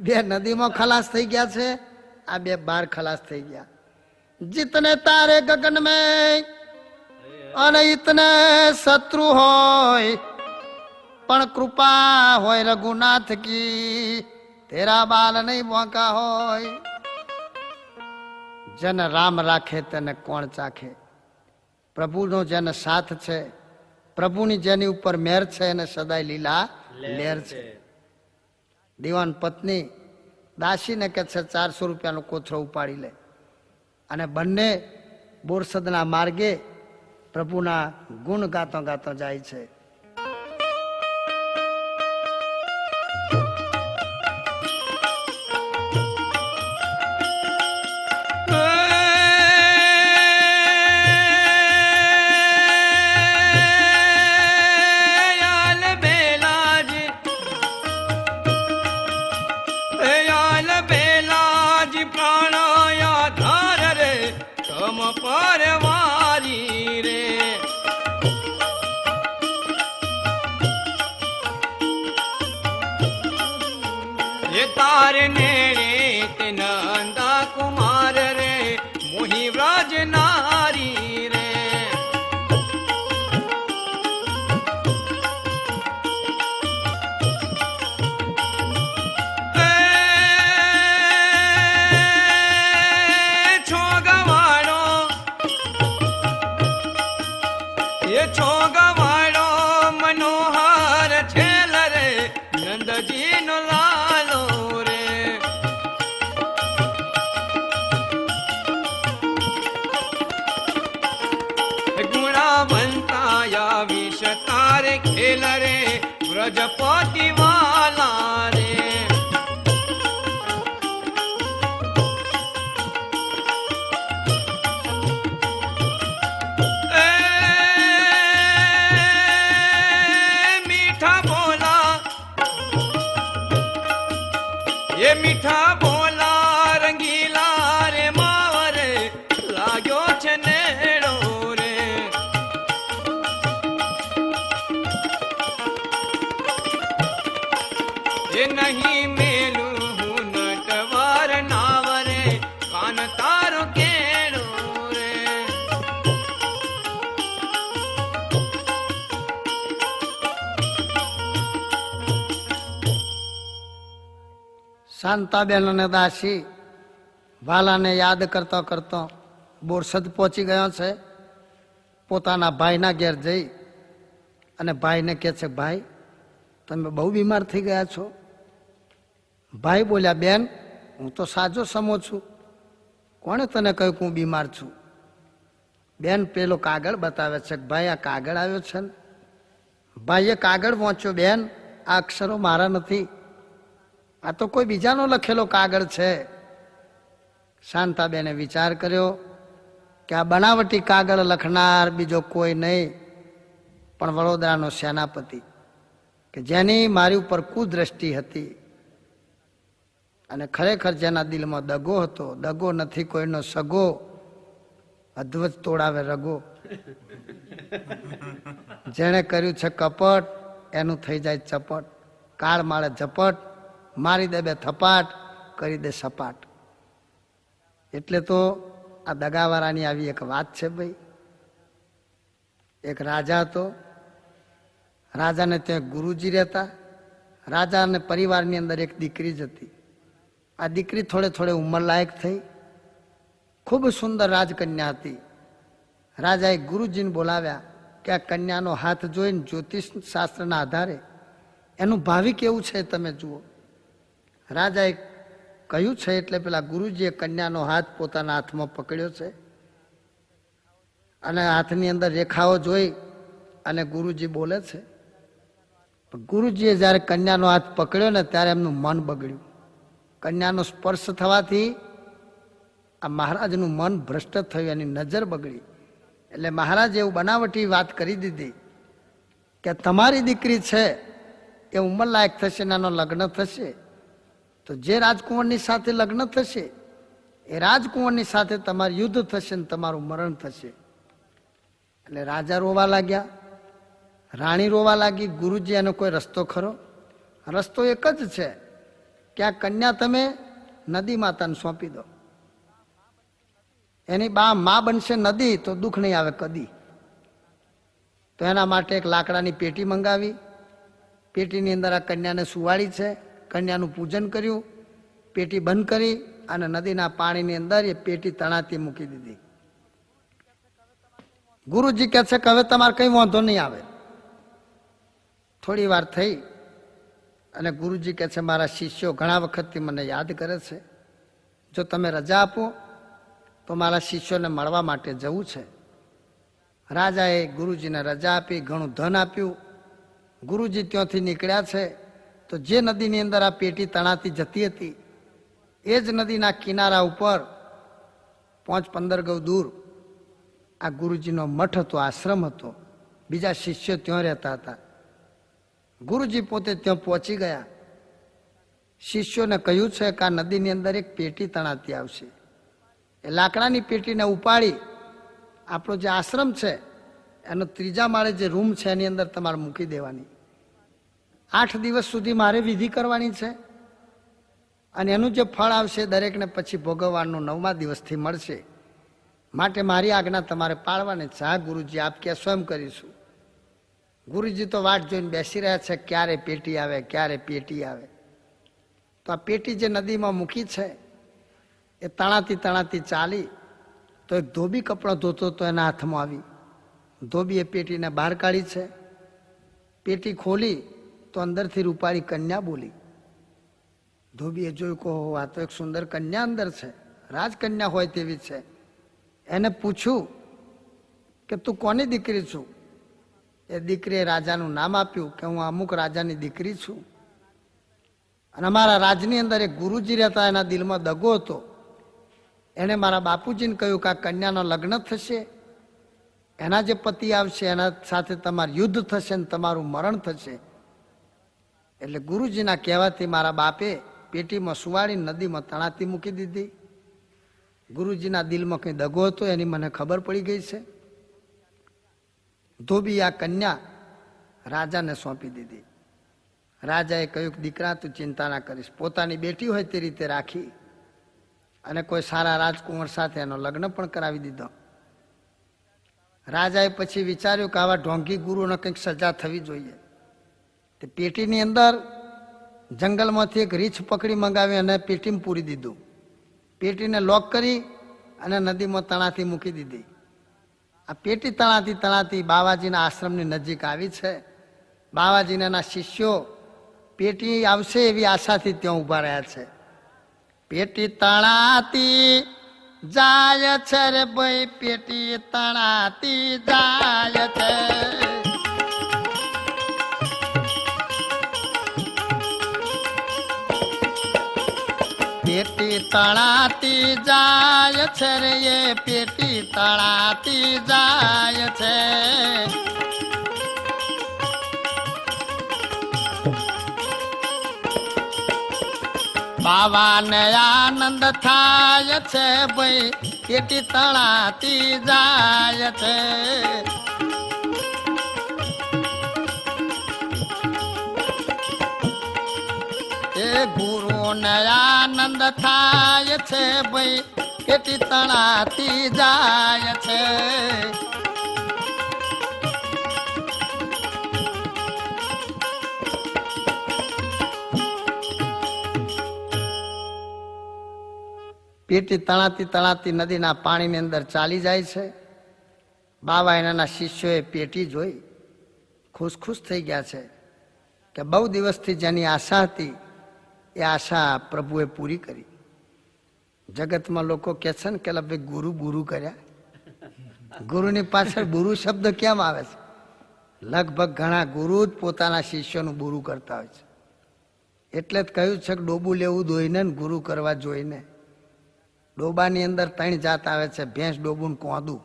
બે નદીમાં ખલાસ થઈ ગયા છે આ બે બાર ખલાસ થઈ ગયા જીતને તારે ગગન મેં અને ઇતને શત્રુ હોય પણ કૃપા હોય રઘુનાથ કી તેરા બાલ નહીં મોકા હોય જન રામ રાખે તેને કોણ ચાખે પ્રભુનો જેને સાથ છે પ્રભુની જેની ઉપર મેર છે એને સદાય લીલા લેર છે દિવાન પત્ની દાસીને કે છે 400 રૂપિયાનો કોથળો ઉપાડી લે અને બંને બોરસદના માર્ગે પ્રભુના ગુણ ગાતો ગાતો જાય છે પરવારી રે એ તારે નેણે તે નંદા કુમાર રે મોહી વ્રજ નારી રે છો ગવાડો મનોહર विषतारे खेल रे ब्रजपति वाला रे मीठा बोला ये मीठा बोला रंगीला रे मावरे लाग्यो छे नेड़ो रे ये नहीं मेलू हूँ नटवर नावरे कान तारो केड़ो रे શાંતાબેન અને દાસી વાલાને યાદ કરતો કરતો બોરસદ પહોંચી ગયો છે. પોતાના ભાઈના ઘેર જઈ અને ભાઈને કહે છે, ભાઈ તમે બહુ બીમાર થઈ ગયા છો. ભાઈ બોલ્યા, બેન હું તો સાજો સમો છું, કોણે તને કહ્યું કે હું બીમાર છું? બેન પેલો કાગળ બતાવે છે કે ભાઈ આ કાગળ આવ્યો છે ને. ભાઈએ કાગળ વાંચ્યો, બેન આ અક્ષરો મારા નથી, આ તો કોઈ બીજાનો લખેલો કાગળ છે. શાંતાબેને વિચાર કર્યો કે આ બનાવટી કાગળ લખનાર બીજો કોઈ નહીં પણ વડોદરાનો સેનાપતિ, કે જેની મારી ઉપર કુદ્રષ્ટિ હતી અને ખરેખર જેના દિલમાં દગો હતો. દગો નથી કોઈનો સગો, અદ્વત તોડાવે રગો. જેણે કર્યું છે કપટ એનું થઈ જાય ચપટ. કાળ માળે ઝપટ, મારી દે બે થપાટ, કરી દે સપાટ. એટલે તો આ દગાવાળાની આવી એક વાત છે ભાઈ. એક રાજા હતો, રાજાને ત્યાં ગુરુજી રહેતા. રાજાને પરિવારની અંદર એક દીકરી જ હતી. આ દીકરી થોડે થોડે ઉંમર લાયક થઈ, ખૂબ સુંદર રાજકન્યા હતી. રાજાએ ગુરુજીને બોલાવ્યા કે આ કન્યાનો હાથ જોઈને જ્યોતિષ શાસ્ત્રના આધારે એનું ભાવિ કેવું છે તમે જુઓ. રાજાએ કહ્યું છે એટલે પેલા ગુરુજીએ કન્યાનો હાથ પોતાના હાથમાં પકડ્યો છે અને હાથની અંદર રેખાઓ જોઈ અને ગુરુજી બોલે છે. ગુરુજીએ જ્યારે કન્યાનો હાથ પકડ્યો ને ત્યારે એમનું મન બગડ્યું. કન્યાનો સ્પર્શ થવાથી આ મહારાજનું મન ભ્રષ્ટ થયું, એની નજર બગડી. એટલે મહારાજે એવું બનાવટી વાત કરી દીધી કે તમારી દીકરી છે એ ઉંમર લાયક થશે, એનો લગ્ન થશે તો જે રાજકુંવરની સાથે લગ્ન થશે એ રાજકુંવરની સાથે તમારું યુદ્ધ થશે ને તમારું મરણ થશે. એટલે રાજા રોવા લાગ્યા, રાણી રોવા લાગી. ગુરુજી એનો કોઈ રસ્તો ખરો? રસ્તો એક જ છે કે આ કન્યા તમે નદી માતાને સોંપી દો. એની માં બનશે નદી તો દુઃખ નહીં આવે કદી. તો એના માટે એક લાકડાની પેટી મંગાવી. પેટીની અંદર આ કન્યાને સુવાડી છે. કન્યાનું પૂજન કર્યું, પેટી બંધ કરી અને નદીના પાણીની અંદર એ પેટી તણાતી મૂકી દીધી. ગુરુજી કહે છે કે હવે તમારે કઈ વાંધો નહીં આવે. થોડી વાર થઈ અને ગુરુજી કહે છે મારા શિષ્યો ઘણા વખતથી મને યાદ કરે છે, જો તમે રજા આપો તો મારા શિષ્યોને મળવા માટે જવું છે. રાજાએ ગુરુજીને રજા આપી, ઘણું ધન આપ્યું. ગુરુજી ત્યાંથી નીકળ્યા છે તો જે નદીની અંદર આ પેટી તણાતી જતી હતી એ જ નદીના કિનારા ઉપર 5-15 ગૌ દૂર આ ગુરુજીનો મઠ હતો, આશ્રમ હતો. બીજા શિષ્યો ત્યાં રહેતા હતા. ગુરુજી પોતે ત્યાં પહોંચી ગયા. શિષ્યોને કહ્યું છે કે આ નદીની અંદર એક પેટી તણાતી આવશે. એ લાકડાની પેટીને ઉપાડી આપણો જે આશ્રમ છે એનો 3જા માળે જે રૂમ છે એની અંદર તમારે મૂકી દેવાની. 8 દિવસ સુધી મારે વિધિ કરવાની છે અને એનું જે ફળ આવશે દરેકને પછી ભોગવવાનું 9મા દિવસથી મળશે. માટે મારી આજ્ઞા તમારે પાળવાની છે. હા ગુરુજી, આપ કહેશો એમ કરીશું. ગુરુજી તો વાટ જોઈને બેસી રહ્યા છે ક્યારે પેટી આવે, ક્યારે પેટી આવે. તો આ પેટી જે નદીમાં મૂકી છે એ તણાતી તણાતી ચાલી તો એક ધોબી કપડાં ધોતો તો એના હાથમાં આવી. ધોબીએ પેટીને બહાર કાઢી છે. પેટી ખોલી તો અંદરથી રૂપાળી કન્યા બોલી. ધોબીએ જોયું કહો આ તો એક સુંદર કન્યા અંદર છે, રાજકન્યા હોય તેવી છે. એને પૂછ્યું કે તું કોની દીકરી છું? એ દીકરીએ રાજાનું નામ આપ્યું કે હું અમુક રાજાની દીકરી છું. અને અમારા રાજની અંદર એક ગુરુજી રહેતા, એના દિલમાં દગો હતો. એણે મારા બાપુજીને કહ્યું કે આ કન્યાનો લગ્ન થશે, એના જે પતિ આવશે એના સાથે તમારું યુદ્ધ થશે ને તમારું મરણ થશે. એટલે ગુરુજીના કહેવાથી મારા બાપે પેટીમાં સુવાડી નદીમાં તણાતી મૂકી દીધી. ગુરુજીના દિલમાં કંઈ દગો હતો એની મને ખબર પડી ગઈ છે. ધોબી આ કન્યા રાજાને સોંપી દીધી. રાજાએ કહ્યું કે દીકરા તું ચિંતા ના કરીશ, પોતાની બેટી હોય તે રીતે રાખી અને કોઈ સારા રાજકુંવર સાથે એનો લગ્ન પણ કરાવી દીધો. રાજાએ પછી વિચાર્યું કે આવા ઢોંગી ગુરુને કંઈક સજા થવી જોઈએ. તે પેટીની અંદર જંગલમાંથી એક રીંછ પકડી મંગાવી અને પેટીમાં પૂરી દીધું. પેટીને લોક કરી અને નદીમાં તણાથી મૂકી દીધી. આ પેટી તણાતી તણાતી બાવાજીના આશ્રમની નજીક આવી છે. બાવાજીના એના શિષ્યો પેટી આવશે એવી આશાથી ત્યાં ઊભા રહ્યા છે. પેટી તણાતી જાય છે રે ભાઈ, પેટી તણાતી જાય છે. પેટી તણાતી જાય છે રે, એ પેટી તણાતી જાય છે. બાવાને આનંદ થાય છે ભાઈ, પેટી તણાતી જાય છે. એ ગુરુને આનંદ થાય છે ભાઈ, પેટી તણાતી જાય છે. પેટી તણાતી તણાતી નદીના પાણીની અંદર ચાલી જાય છે. બાવા એના શિષ્યોએ પેટી જોઈ ખુશ થઈ ગયા છે કે બહુ દિવસથી જેની આશા હતી એ આશા પ્રભુએ પૂરી કરી. જગતમાં લોકો કહે છે ને કે ભાઈ ગુરુ ગુરુ કર્યા. ગુરુની પાછળ ગુરુ શબ્દ કેમ આવે છે? લગભગ ઘણા ગુરુ જ પોતાના શિષ્યોનું ગુરુ કરતા હોય છે. એટલે જ કહ્યું છે કે ડોબું લેવું દોઈને ને ગુરુ કરવા જોઈને. ડોબાની અંદર 3 જાત આવે છે, ભેંસ, ડોબું ને કોંદું.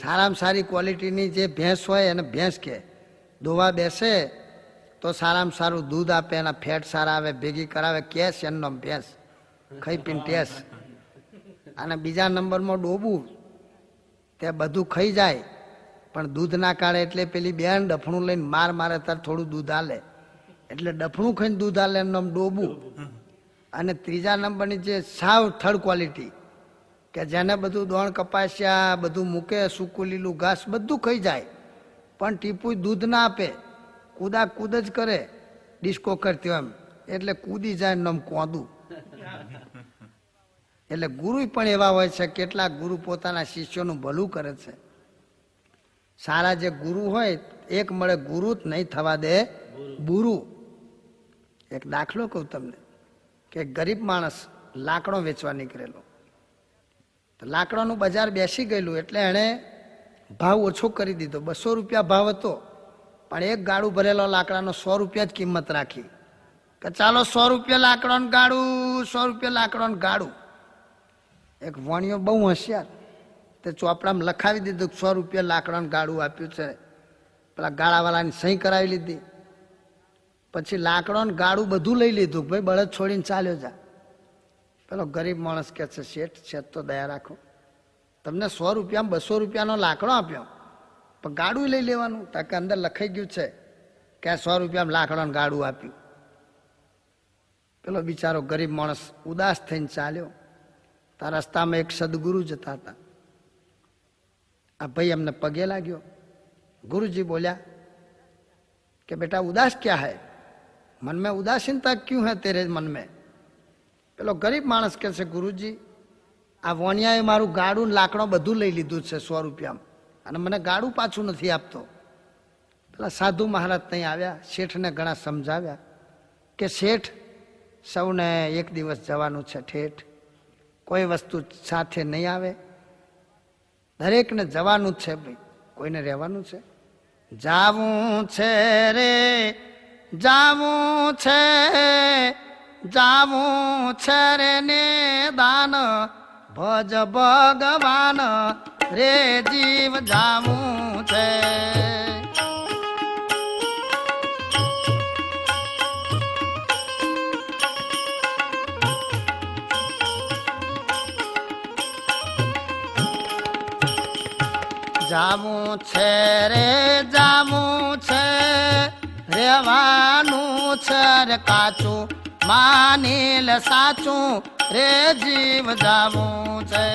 સારામાં સારી ક્વોલિટીની જે ભેંસ હોય એને ભેંસ કહે. દોવા બેસે તો સારામાં સારું દૂધ આપે, એના ફેટ સારા આવે, ભેગી કરાવે, કેસ એનો ભેંસ, ખાઈ પીને ટેસ. અને બીજા નંબરમાં ડોબું, તે બધું ખાઈ જાય પણ દૂધ ના કાઢે. એટલે પેલી બેન ડફણું લઈને મારે ત્યારે થોડું દૂધ હાલે, એટલે ડફણું ખાઈને દૂધ હાલે એનું નામ ડોબું. અને ત્રીજા નંબરની જે સાવ થર્ડ ક્વોલિટી કે જેને બધું દોણ કપાસ્યા બધું મૂકે, સૂકું લીલું ઘાસ બધું ખાઈ જાય પણ ટીપું દૂધ ના આપે, કૂદા કૂદ જ કરે, ડિસ્કો કરતી એમ, એટલે કૂદી જાય નામ કોંદું. એટલે ગુરુ પણ એવા હોય છે. કેટલાક ગુરુ પોતાના શિષ્યોનું ભલું કરે છે. સારા જે ગુરુ હોય એક મળે ગુરુ જ નહીં થવા દે ગુરુ. એક દાખલો કહું તમને કે ગરીબ માણસ લાકડો વેચવા નીકળેલો, તો લાકડાનું બજાર બેસી ગયેલું એટલે એણે ભાવ ઓછો કરી દીધો. 200 રૂપિયા ભાવ હતો પણ એક ગાડું ભરેલો લાકડાનો 100 રૂપિયા જ કિંમત રાખી કે ચાલો 100 રૂપિયા લાકડાનું ગાડું, 100 રૂપિયા લાકડાનું ગાડું. એક વણિયો બહુ હોશિયાર, તે ચોપડામાં લખાવી દીધું 100 રૂપિયા લાકડાનું ગાડું આપ્યું છે. પેલા ગાળાવાળાની સહી કરાવી લીધી. પછી લાકડાનું ગાડું બધું લઈ લીધું, ભાઈ બળદ છોડીને ચાલ્યો જા. પેલો ગરીબ માણસ કહે છે શેઠ તો દયા રાખો, તમને 100 રૂપિયામાં 200 રૂપિયાનો લાકડો આપ્યો પણ ગાડું લઈ લેવાનું. તાકે અંદર લખાઈ ગયું છે કે 100 રૂપિયામાં લાકડાનું ગાડું આપ્યું. પેલો બિચારો ગરીબ માણસ ઉદાસ થઈને ચાલ્યો. તાર રસ્તામાં એક સદગુરુ જતા હતા. આ ભાઈ અમને પગે લાગ્યો. ગુરુજી બોલ્યા कि बेटा उदास क्या है, मन में उदासीनता क्यों है तेरे मन में? પેલો ગરીબ માણસ કહે છે ગુરુજી આ વણિયાએ મારું ગાડું લાકડો બધું લઈ લીધું છે 100 રૂપિયામાં અને મને ગાડું પાછું નથી આપતો. પેલા સાધુ મહારાજ ત્યાં આવ્યા, શેઠને ઘણા સમજાવ્યા કે શેઠ સૌને એક દિવસ જવાનું છે ઠેઠ, કોઈ વસ્તુ સાથે નહીં આવે, દરેકને જવાનું જ છે ભાઈ, કોઈને રહેવાનું છે જાવું છે રે જાવું છે જાવું છે રે ને દાન ભજ ભગવાન રે જીવ જાવું છે જાવું છે રે જાવું છે રેવાનું છે રે કાચું માનીલ સાચું રે જીવ જાવું છે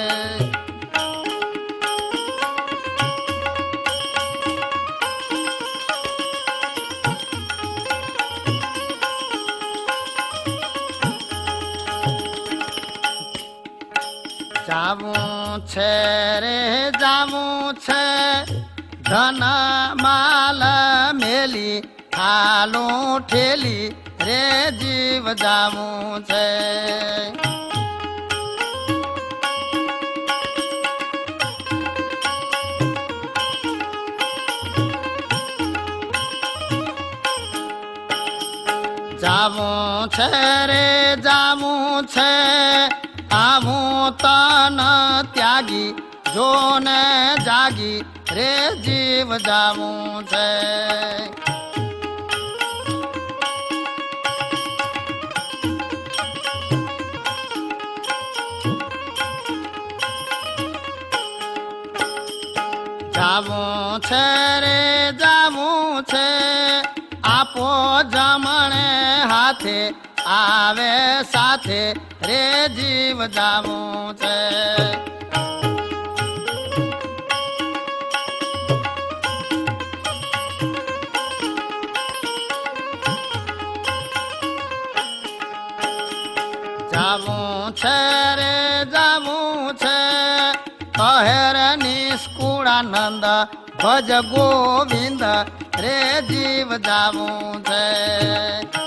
જાવું છે રે જાવું છે ધન માલ મેલી ખાલું ઠેલી રે જીવ જાવું છે જાવું છે રે જાવું છે આવું તન ત્યાગી જોને જાગી રે જીવ જાવું છે જાવું છે રે જાવું છે આપો જમણે હાથે આવે સાથે રે જીવ જાવું છે જાવું છે રે જાવું છે કહેર નિષ્કુળાનંદ ભજ ગોવિંદ રે જીવ જાવું છે